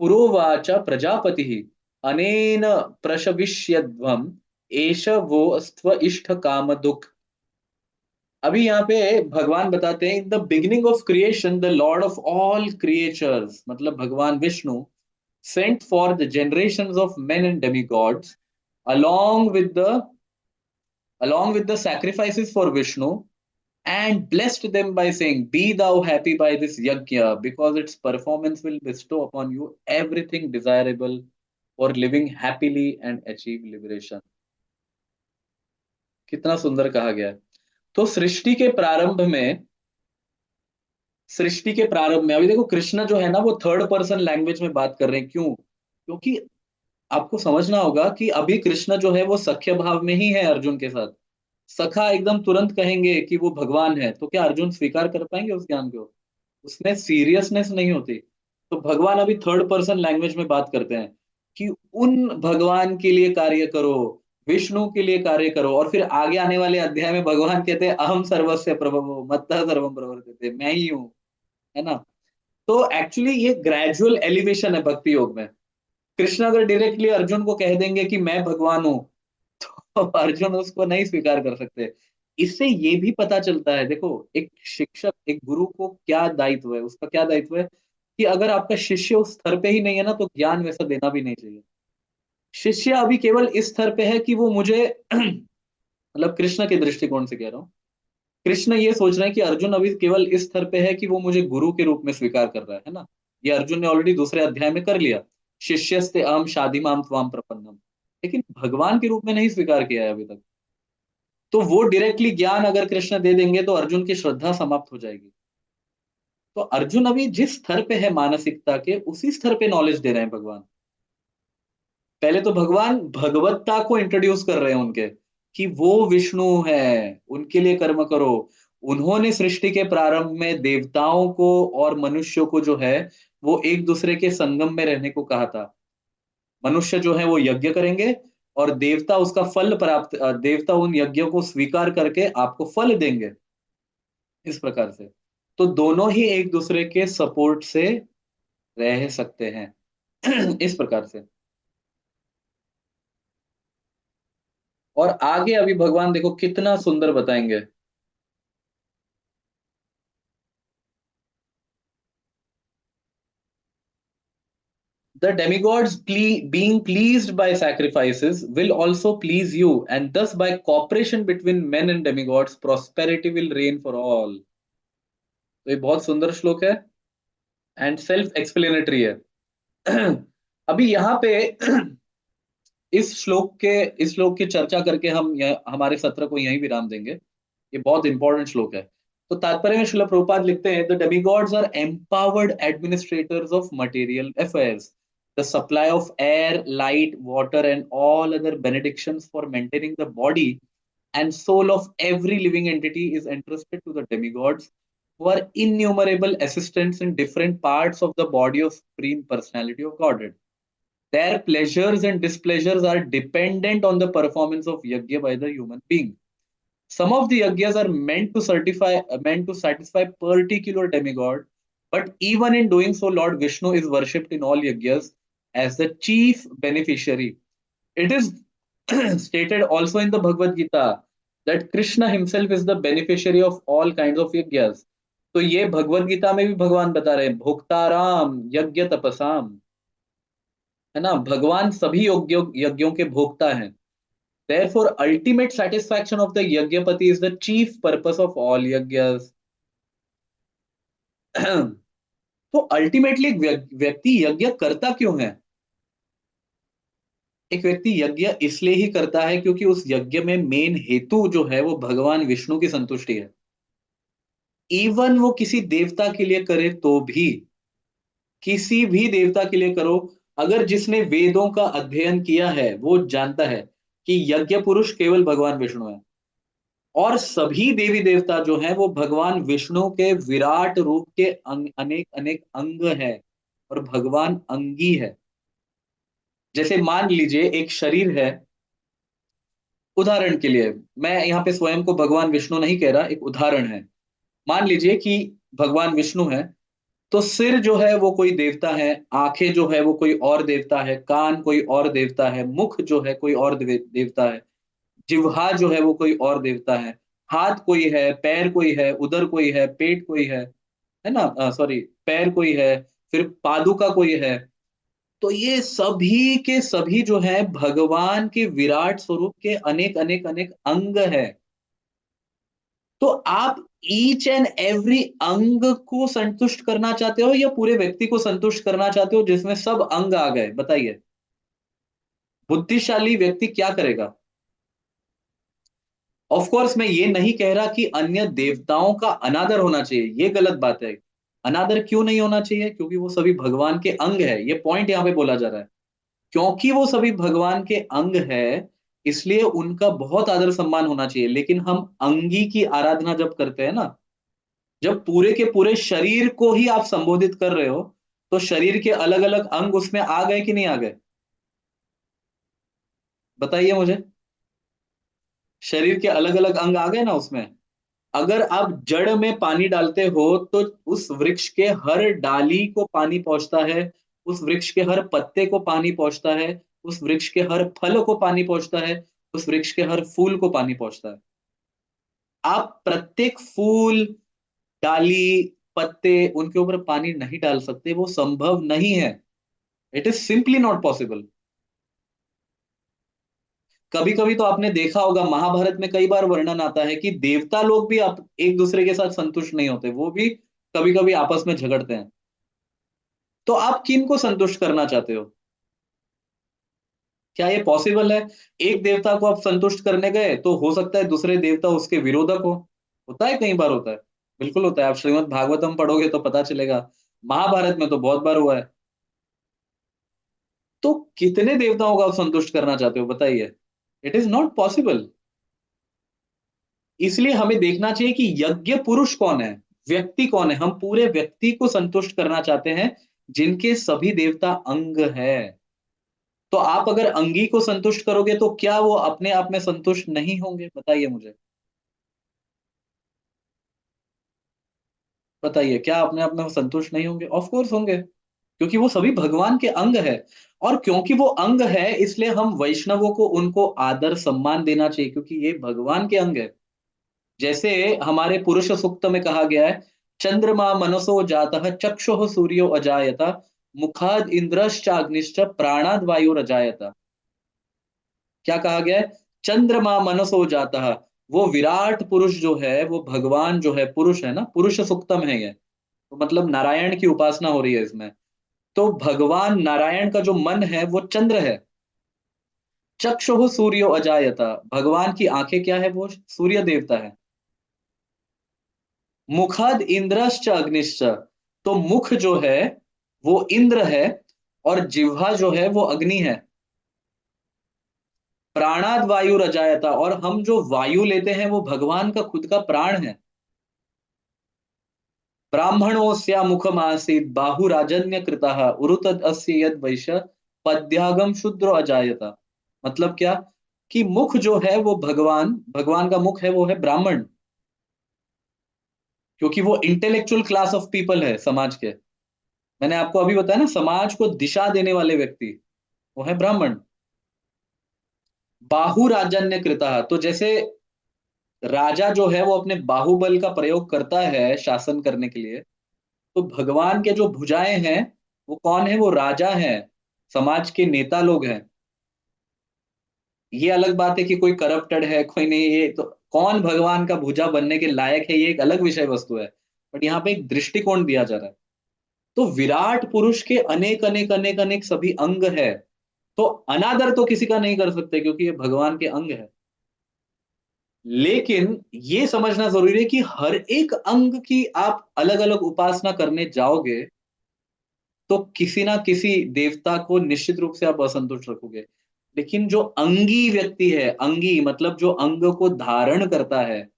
पुरोवाच प्रजापति अनेन प्रशविष्यध्वम एष वो स्व इष्ट काम दुख। अभी यहाँ पे भगवान बताते हैं, in the beginning of creation the Lord of all creatures मतलब भगवान Vishnu sent for the generations of main and demigods along with the along with the sacrifices for Vishnu and blessed them by saying, be thou happy by this yajna because its performance will bestow upon you everything desirable for living happily and achieve liberation। कितना सुंदर कहा गया है। तो सृष्टि के प्रारंभ में अभी देखो कृष्ण जो है ना वो थर्ड पर्सन लैंग्वेज में बात कर रहे हैं, क्यों? क्योंकि आपको समझना होगा कि अभी कृष्ण जो है वो सख्य भाव में ही है अर्जुन के साथ। सखा एकदम तुरंत कहेंगे कि वो भगवान है तो क्या अर्जुन स्वीकार कर पाएंगे उस ज्ञान को? उसमें सीरियसनेस नहीं होती। तो भगवान अभी थर्ड पर्सन लैंग्वेज में बात करते हैं कि उन भगवान के लिए कार्य करो, विष्णु के लिए कार्य करो। और फिर आगे आने वाले अध्याय में भगवान कहते हैं अहम सर्वस्य प्रभवो मत्तः सर्वम प्रवर्तते, मैं ही हूँ, है ना। तो एक्चुअली ये ग्रेजुअल एलिवेशन है भक्ति योग में। कृष्ण अगर डायरेक्टली अर्जुन को कह देंगे कि मैं भगवान हूं तो अर्जुन उसको नहीं स्वीकार कर सकते। इससे ये भी पता चलता है, देखो एक शिक्षक एक गुरु को क्या दायित्व है, उसका क्या दायित्व है कि अगर आपका शिष्य उस स्तर पे ही नहीं है ना तो ज्ञान वैसा देना भी नहीं चाहिए। शिष्य अभी केवल इस स्तर पे है कि वो मुझे मतलब कृष्ण के दृष्टिकोण से कह रहा हूँ, कृष्ण ये सोच रहे हैं कि अर्जुन अभी केवल इस स्तर पे है कि वो मुझे गुरु के रूप में स्वीकार कर रहा है ना। ये अर्जुन ने ऑलरेडी दूसरे अध्याय में कर लिया, शिष्यस्ते अहम शादीमाम त्वाम प्रपन्नम, लेकिन भगवान के रूप में नहीं स्वीकार किया है अभी तक। तो वो डायरेक्टली ज्ञान अगर कृष्ण दे देंगे तो अर्जुन की श्रद्धा समाप्त हो जाएगी। तो अर्जुन अभी जिस स्तर पे है मानसिकता के उसी स्तर पे नॉलेज दे रहे हैं भगवान। पहले तो भगवान भगवत्ता को इंट्रोड्यूस कर रहे हैं उनके कि वो विष्णु है, उनके लिए कर्म करो। उन्होंने सृष्टि के प्रारंभ में देवताओं को और मनुष्यों को जो है वो एक दूसरे के संगम में रहने को कहा था। मनुष्य जो है वो यज्ञ करेंगे और देवता उसका फल प्राप्त, देवता उन यज्ञों को स्वीकार करके आपको फल देंगे, इस प्रकार से। तो दोनों ही एक दूसरे के सपोर्ट से रह सकते हैं इस प्रकार से। और आगे अभी भगवान देखो कितना सुंदर बताएंगे। The demigods being pleased by sacrifices will also please you, and thus by cooperation between men and demigods, prosperity will reign for all। तो ये बहुत सुंदर श्लोक है एंड सेल्फ एक्सप्लेनेटरी है। अभी यहाँ पे इस श्लोक की चर्चा करके हम हमारे सत्र को यहीं विराम देंगे। ये बहुत इंपॉर्टेंट श्लोक है। तो तात्पर्य में श्रील प्रभुपाद लिखते हैं, the demigods are empowered administrators of material affairs, the supply of air, light, water and all other benedictions for maintaining the body and soul of every living entity is entrusted to the demigods, who are innumerable assistants in different parts of the body of supreme personality of Godhead. Their pleasures and displeasures are dependent on the performance of yajna by the human being. Some of the yajnas are meant to satisfy particular demigod, but even in doing so, Lord Vishnu is worshipped in all yajnas as the chief beneficiary. It is stated also in the Bhagavad Gita that Krishna himself is the beneficiary of all kinds of yajnas. तो ये भगवत गीता में भी भगवान बता रहे हैं, भोक्ताराम यज्ञ तपसाम, है ना, भगवान सभी यज्ञों के भोक्ता हैं। Therefore, ultimate satisfaction of the Yagyapati is the chief purpose of all yajnas. तो अल्टीमेटली व्यक्ति यज्ञ करता क्यों है? एक व्यक्ति यज्ञ इसलिए ही करता है क्योंकि उस यज्ञ में मेन हेतु जो है वो भगवान विष्णु की संतुष्टि है। इवन वो किसी देवता के लिए करे तो भी, किसी भी देवता के लिए करो, अगर जिसने वेदों का अध्ययन किया है वो जानता है कि यज्ञ पुरुष केवल भगवान विष्णु है, और सभी देवी देवता जो हैं वो भगवान विष्णु के विराट रूप के अनेक अनेक अंग है, और भगवान अंगी है। जैसे मान लीजिए एक शरीर है, उदाहरण के लिए, मैं यहाँ पे स्वयं को भगवान विष्णु नहीं कह रहा, एक उदाहरण है। मान लीजिए कि भगवान विष्णु है, तो सिर जो है वो कोई देवता है, आंखें जो है वो कोई और देवता है, कान कोई और देवता है, मुख जो है कोई और देवता है, जिह्वा जो है वो कोई और देवता है, हाथ कोई है, पैर कोई है, उदर कोई है, पेट कोई है ना, सॉरी, पैर कोई है, फिर पादुका कोई है। तो ये सभी के सभी जो है भगवान के विराट स्वरूप के अनेक अनेक अनेक अंग है। तो आप ईच एंड एवरी अंग को संतुष्ट करना चाहते हो या पूरे व्यक्ति को संतुष्ट करना चाहते हो जिसमें सब अंग आ गए? बताइए, बुद्धिशाली व्यक्ति क्या करेगा? ऑफ कोर्स मैं ये नहीं कह रहा कि अन्य देवताओं का अनादर होना चाहिए, ये गलत बात है। अनादर क्यों नहीं होना चाहिए? क्योंकि वो सभी भगवान के अंग है, ये पॉइंट यहाँ पे बोला जा रहा है। क्योंकि वो सभी भगवान के अंग है, इसलिए उनका बहुत आदर सम्मान होना चाहिए। लेकिन हम अंगी की आराधना जब करते हैं ना, जब पूरे के पूरे शरीर को ही आप संबोधित कर रहे हो, तो शरीर के अलग अलग अंग उसमें आ गए कि नहीं आ गए? बताइए मुझे, शरीर के अलग अलग अंग आ गए ना उसमें। अगर आप जड़ में पानी डालते हो तो उस वृक्ष के हर डाली को पानी पहुंचता है, उस वृक्ष के हर पत्ते को पानी पहुंचता है, उस वृक्ष के हर फल को पानी पहुंचता है, उस वृक्ष के हर फूल को पानी पहुंचता है। आप प्रत्येक फूल, डाली, पत्ते, उनके ऊपर पानी नहीं डाल सकते, वो संभव नहीं है। It is simply not possible. कभी कभी तो आपने देखा होगा, महाभारत में कई बार वर्णन आता है कि देवता लोग भी आप एक दूसरे के साथ संतुष्ट नहीं होते, वो भी कभी कभी आपस में झगड़ते हैं। तो आप किन को संतुष्ट करना चाहते हो? क्या ये पॉसिबल है? एक देवता को आप संतुष्ट करने गए तो हो सकता है दूसरे देवता उसके विरोधक हो। होता है, कई बार होता है, बिल्कुल होता है। आप श्रीमद् भागवतम पढ़ोगे तो पता चलेगा, महाभारत में तो बहुत बार हुआ है। तो कितने देवताओं को आप संतुष्ट करना चाहते हो? बताइए, इट इज नॉट पॉसिबल। इसलिए हमें देखना चाहिए कि यज्ञ पुरुष कौन है, व्यक्ति कौन है। हम पूरे व्यक्ति को संतुष्ट करना चाहते हैं जिनके सभी देवता अंग है। तो आप अगर अंगी को संतुष्ट करोगे तो क्या वो अपने आप में संतुष्ट नहीं होंगे? बताइए मुझे, बताइए, क्या अपने आप में वो संतुष्ट नहीं होंगे? ऑफ कोर्स होंगे, क्योंकि वो सभी भगवान के अंग है। और क्योंकि वो अंग है, इसलिए हम वैष्णवों को उनको आदर सम्मान देना चाहिए, क्योंकि ये भगवान के अंग है। जैसे हमारे पुरुष सूक्त में कहा गया है, चंद्रमा मनसो जातः चक्षुः सूर्यो अजायता, मुखाद इंद्रश्चाग्निश्च प्राणाद वायुर अजायता। क्या कहा गया है? चंद्रमा मनसो जातः, वो विराट पुरुष जो है, वो भगवान जो है, पुरुष है ना, पुरुष सुक्तम है ये, तो मतलब नारायण की उपासना हो रही है इसमें। तो भगवान नारायण का जो मन है वो चंद्र है। चक्षुः सूर्यो अजायता, भगवान की आंखें क्या है, वो सूर्य देवता है। मुखद इंद्रश्च अग्निश्च, तो मुख जो है वो इंद्र है, और जिह्वा जो है वो अग्नि है। प्राणाद वायु रजायता, और हम जो वायु लेते हैं वो भगवान का खुद का प्राण है। ब्राह्मणोऽस्या मुखमासीत् बाहुराजन्य कृतः उरुतद अस्य यद वैश्य पद्यागम शूद्रो अजायता। मतलब क्या, कि मुख जो है वो भगवान, भगवान का मुख है वो है ब्राह्मण, क्योंकि वो इंटेलेक्चुअल क्लास ऑफ पीपल है समाज के। मैंने आपको अभी बताया ना, समाज को दिशा देने वाले व्यक्ति वो है ब्राह्मण। बाहुराजन्य कृतः, तो जैसे राजा जो है वो अपने बाहुबल का प्रयोग करता है शासन करने के लिए, तो भगवान के जो भुजाएं हैं वो कौन है, वो राजा हैं, समाज के नेता लोग हैं। ये अलग बात है कि कोई करप्टेड है कोई नहीं, ये तो कौन भगवान का भुजा बनने के लायक है ये एक अलग विषय वस्तु है। बट यहाँ पे एक दृष्टिकोण दिया जा रहा है। तो विराट पुरुष के अनेक अनेक अनेक अनेक सभी अंग है, तो अनादर तो किसी का नहीं कर सकते क्योंकि ये भगवान के अंग है। लेकिन ये समझना जरूरी है कि हर एक अंग की आप अलग अलग उपासना करने जाओगे तो किसी ना किसी देवता को निश्चित रूप से आप असंतुष्ट रखोगे। लेकिन जो अंगी व्यक्ति है, अंगी मतलब जो अंग को धारण करता है,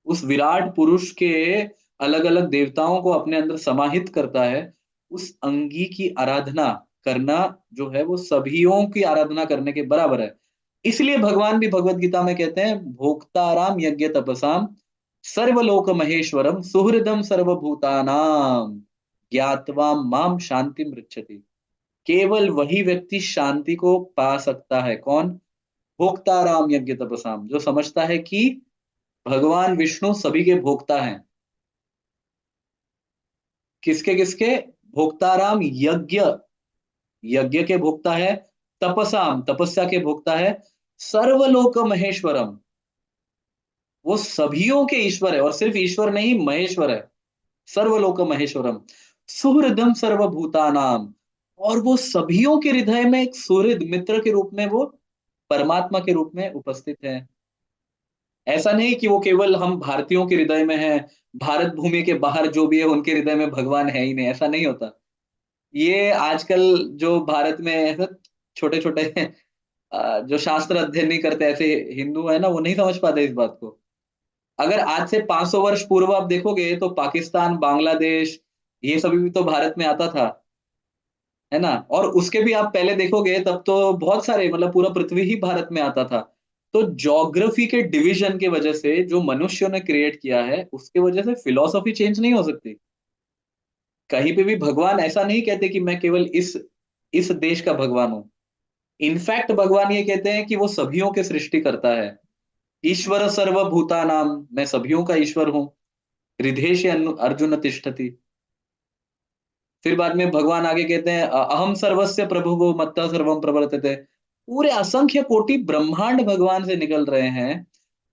उस विराट पुरुष के अलग अलग देवताओं को अपने अंदर समाहित करता है, उस अंगी की आराधना करना जो है वो सभीयों की आराधना करने के बराबर है। इसलिए भगवान भी भगवत गीता में कहते हैं, भोक्ताराम यज्ञ तपसाम सर्वलोक महेश्वरम सुहृदम सर्वभूतानाम ज्ञात्वा माम शांति मृच्छति। केवल वही व्यक्ति शांति को पा सकता है, कौन, भोक्ताराम यज्ञ तपसाम, जो समझता है कि भगवान विष्णु सभी के भोक्ता हैं। किसके किसके, भोक्ताराम यज्ञ, यज्ञ के भोक्ता है, तपसाम तपस्या के भोक्ता है, सर्वलोक महेश्वरम, वो सभियों के ईश्वर है, और सिर्फ ईश्वर नहीं महेश्वर है, सर्वलोक महेश्वरम, सुहृदम सर्वभूतानाम, और वो सभियों के हृदय में एक सुहृद मित्र के रूप में वो परमात्मा के रूप में उपस्थित है। ऐसा नहीं कि वो केवल हम भारतीयों के हृदय में है, भारत भूमि के बाहर जो भी है उनके हृदय में भगवान है ही नहीं, ऐसा नहीं होता। ये आजकल जो भारत में छोटे छोटे जो शास्त्र अध्ययन नहीं करते ऐसे हिंदू है ना, वो नहीं समझ पाते इस बात को। अगर आज से 500 वर्ष पूर्व आप देखोगे तो पाकिस्तान, बांग्लादेश, ये सभी भी तो भारत में आता था, है ना। और उसके भी आप पहले देखोगे तब तो बहुत सारे, मतलब पूरा पृथ्वी ही भारत में आता था। तो ज्योग्राफी के डिवीजन के वजह से जो मनुष्यों ने क्रिएट किया है उसके वजह से फिलोसॉफी चेंज नहीं हो सकती। कहीं पे भी भगवान ऐसा नहीं कहते कि मैं केवल इस देश का भगवान हूं। इनफैक्ट भगवान ये कहते हैं कि वो सभियों के सृष्टि करता है। ईश्वर सर्वभूतानाम, मैं सभियों का ईश्वर हूँ। हृदेश अर्जुन तिष्ठति। फिर बाद में भगवान आगे कहते हैं, अहम सर्वस्य प्रभुवो मत्तः सर्वम प्रवर्तते। पूरे असंख्य कोटि ब्रह्मांड भगवान से निकल रहे हैं,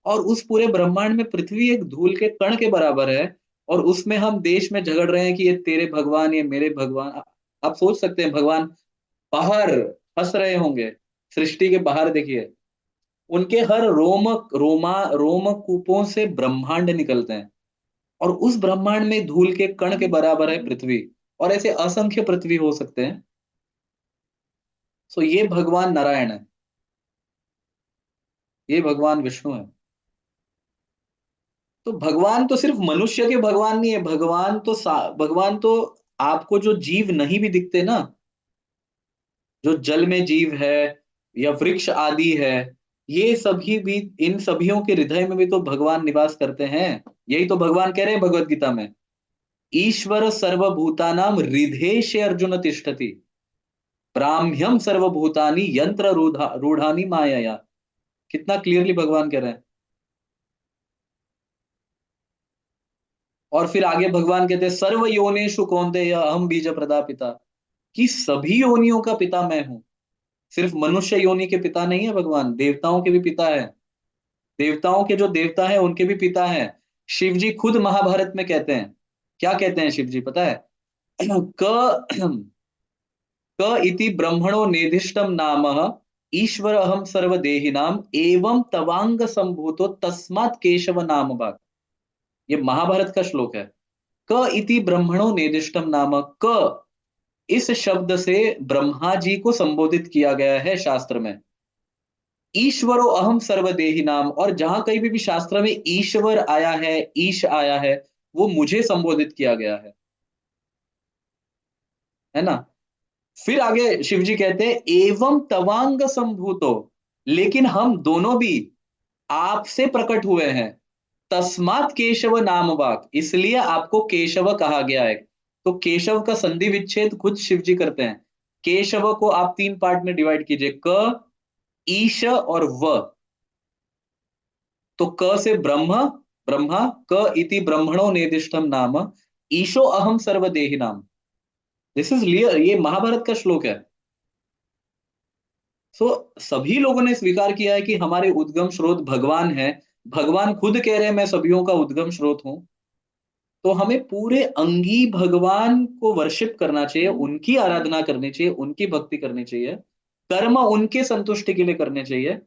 और उस पूरे ब्रह्मांड में पृथ्वी एक धूल के कण के बराबर है, और उसमें हम देश में झगड़ रहे हैं कि ये तेरे भगवान, ये मेरे भगवान। आप सोच सकते हैं भगवान बाहर हंस रहे होंगे, सृष्टि के बाहर देखिए, उनके हर रोम कूपों से ब्रह्मांड निकलते हैं, और उस ब्रह्मांड में धूल के कण के बराबर है पृथ्वी, और ऐसे असंख्य पृथ्वी हो सकते हैं। सो ये भगवान नारायण है, ये भगवान विष्णु है। तो भगवान तो सिर्फ मनुष्य के भगवान नहीं है, भगवान तो आपको जो जीव नहीं भी दिखते ना, जो जल में जीव है या वृक्ष आदि है, ये सभी भी, इन सभियों के हृदय में भी तो भगवान निवास करते हैं। यही तो भगवान कह रहे हैं भगवत गीता में, ईश्वर सर्वभूतानाम हृदेशे अर्जुन तिष्ठति ब्राह्म्यम सर्वभूतानि यंत्र रूढ़ानि मायया। कितना क्लियरली भगवान कह रहे हैं। और फिर आगे भगवान कहते हैं, सर्व योनिषु कौन्तेय अहम बीज प्रदापिता, कि सभी योनियों का पिता मैं हूं। सिर्फ मनुष्य योनि के पिता नहीं है भगवान, देवताओं के भी पिता है। देवताओं के जो देवता हैं उनके भी पिता हैं। शिव जी खुद महाभारत में कहते हैं, क्या कहते हैं शिव जी पता है? क क इति ब्रह्मणो नेदिष्टम नाम ईश्वर अहम सर्वदेहिनाम एवं तवांग संभूतो तस्मात् केशव नाम भाग। ये महाभारत का श्लोक है। क इति ब्रह्मणो नेदिष्टम नाम, क इस शब्द से ब्रह्मा जी को संबोधित किया गया है शास्त्र में। ईश्वरो अहम सर्वदेही नाम, और जहां कहीं भी शास्त्र में ईश्वर आया है, ईश आया है, वो मुझे संबोधित किया गया है ना। फिर आगे शिव जी कहते हैं एवं तवांग संभूतो, लेकिन हम दोनों भी आपसे प्रकट हुए हैं। तस्मात केशव नाम वाक, इसलिए आपको केशव कहा गया है। तो केशव का संधि विच्छेद खुद शिव जी करते हैं। केशव को आप तीन पार्ट में डिवाइड कीजिए, क, ईश और व। तो क से ब्रह्म, ब्रह्मा, क इति ब्रह्मणो नेदिष्टम नाम ईशो अहम सर्वदेही नाम। दिस इज क्लियर, ये महाभारत का श्लोक है। सो सभी लोगों ने स्वीकार किया है कि हमारे उद्गम स्रोत भगवान है। भगवान खुद कह रहे हैं मैं सभीयों का उद्गम स्रोत हूं। तो हमें पूरे अंगी भगवान को वर्शिप करना चाहिए, उनकी आराधना करनी चाहिए, उनकी भक्ति करनी चाहिए, कर्म उनके संतुष्टि के लिए करने चाहिए,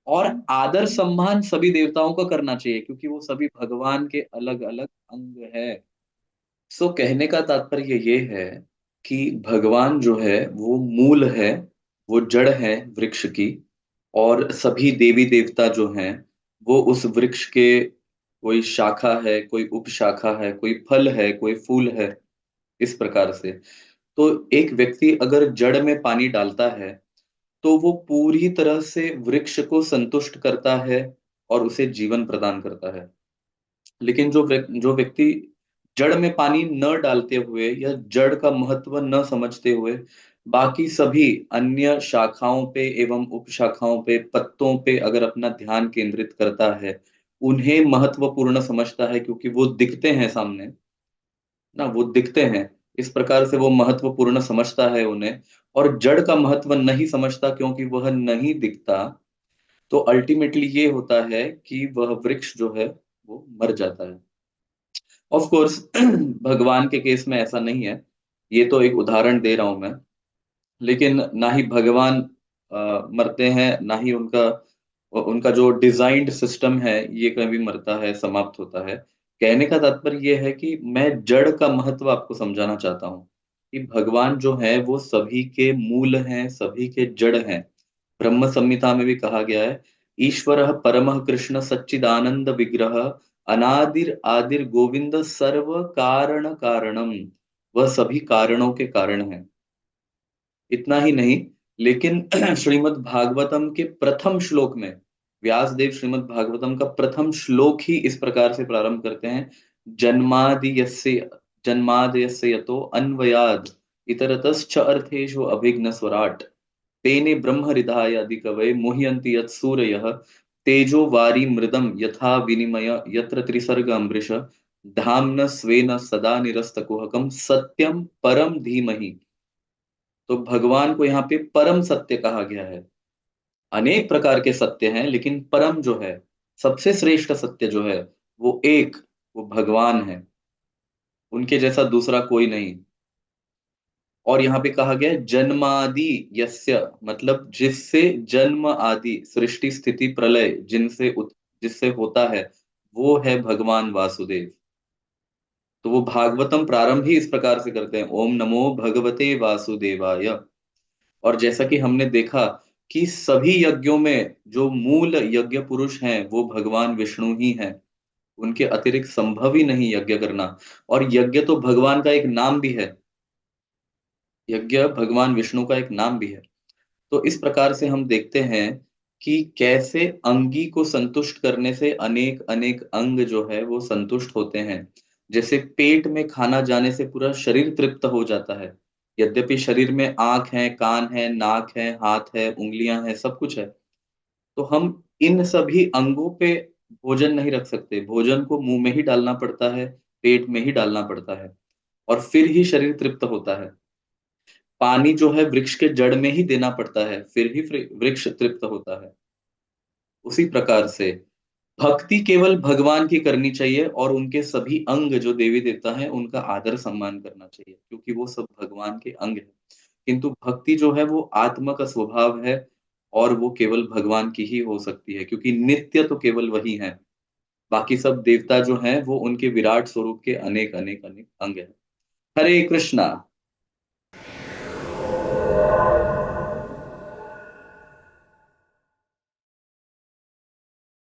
और आदर सम्मान सभी देवताओं का करना चाहिए, क्योंकि वो सभी भगवान के अलग अलग अंग है। सो कहने का तात्पर्य ये है कि भगवान जो है वो मूल है, वो जड़ है वृक्ष की, और सभी देवी देवता जो हैं वो उस वृक्ष के कोई शाखा है, कोई उपशाखा है, कोई फल है, कोई फूल है, इस प्रकार से। तो एक व्यक्ति अगर जड़ में पानी डालता है तो वो पूरी तरह से वृक्ष को संतुष्ट करता है और उसे जीवन प्रदान करता है। लेकिन जो व्यक्ति जड़ में पानी न डालते हुए या जड़ का महत्व न समझते हुए बाकी सभी अन्य शाखाओं पे एवं उपशाखाओं पे, पत्तों पे अगर अपना ध्यान केंद्रित करता है, उन्हें महत्वपूर्ण समझता है क्योंकि वो दिखते हैं सामने ना, वो दिखते हैं, इस प्रकार से वो महत्वपूर्ण समझता है उन्हें, और जड़ का महत्व नहीं समझता क्योंकि वह नहीं दिखता। तो अल्टीमेटली ये होता है कि वह वृक्ष जो है वो मर जाता है। ऑफ कोर्स भगवान के केस में ऐसा नहीं है, ये तो एक उदाहरण दे रहा हूं मैं। लेकिन ना ही भगवान मरते हैं, ना ही उनका उनका जो डिजाइन्ड सिस्टम है ये कभी मरता है, समाप्त होता है। कहने का तात्पर्य ये है कि मैं जड़ का महत्व आपको समझाना चाहता हूँ कि भगवान जो है वो सभी के मूल हैं, सभी के जड़ हैं। ब्रह्म संहिता में भी कहा गया है, ईश्वर परमः कृष्ण सच्चिदानंद विग्रह अनादिर आदिर गोविंद सर्व कारण कारणम। वह सभी कारणों के कारण है। इतना ही नहीं, लेकिन श्रीमद् भागवतम के प्रथम श्लोक में व्यास देव श्रीमद् भागवतम का प्रथम श्लोक ही इस प्रकार से प्रारंभ करते हैं, जन्मादि जन्मादयस्य यतो अन्वयाद इतरतश्च अर्थेषु अभिघ्न स्वराट तेने ब्रह्म हृदय अधिकवय मुह्यन्ति यत् सूरयः तेजो वारी मृदम यथा विनिमय यत्र त्रिसर्ग अमृष धाम्न स्वेन सदा निरस्तकुहकम सत्यम परम धीमहि। तो भगवान को यहाँ पे परम सत्य कहा गया है। अनेक प्रकार के सत्य हैं, लेकिन परम जो है, सबसे श्रेष्ठ सत्य जो है, वो एक, वो भगवान है। उनके जैसा दूसरा कोई नहीं। और यहाँ पे कहा गया है जन्मादि यस्य, मतलब जिससे जन्म आदि सृष्टि स्थिति प्रलय जिससे होता है, वो है भगवान वासुदेव। तो वो भागवतम प्रारंभ ही इस प्रकार से करते हैं, ओम नमो भगवते वासुदेवाय। और जैसा कि हमने देखा कि सभी यज्ञों में जो मूल यज्ञ पुरुष हैं वो भगवान विष्णु ही हैं। उनके अतिरिक्त संभव ही नहीं यज्ञ करना। और यज्ञ तो भगवान का एक नाम भी है, यज्ञ भगवान विष्णु का एक नाम भी है। तो इस प्रकार से हम देखते हैं कि कैसे अंगी को संतुष्ट करने से अनेक अनेक अंग जो है वो संतुष्ट होते हैं। जैसे पेट में खाना जाने से पूरा शरीर तृप्त हो जाता है। यद्यपि शरीर में आंख है, कान है, नाक है, हाथ है, उंगलियां हैं, सब कुछ है, तो हम इन सभी अंगों पे भोजन नहीं रख सकते। भोजन को मुंह में ही डालना पड़ता है, पेट में ही डालना पड़ता है, और फिर ही शरीर तृप्त होता है। पानी जो है वृक्ष के जड़ में ही देना पड़ता है, फिर ही वृक्ष तृप्त होता है। उसी प्रकार से भक्ति केवल भगवान की करनी चाहिए और उनके सभी अंग जो देवी देवता है उनका आदर सम्मान करना चाहिए, क्योंकि वो सब भगवान के अंग है। किंतु भक्ति जो है वो आत्मा का स्वभाव है और वो केवल भगवान की ही हो सकती है, क्योंकि नित्य तो केवल वही है। बाकी सब देवता जो हैं वो उनके विराट स्वरूप के अनेक अनेक अनेक अंग हैं। हरे कृष्णा।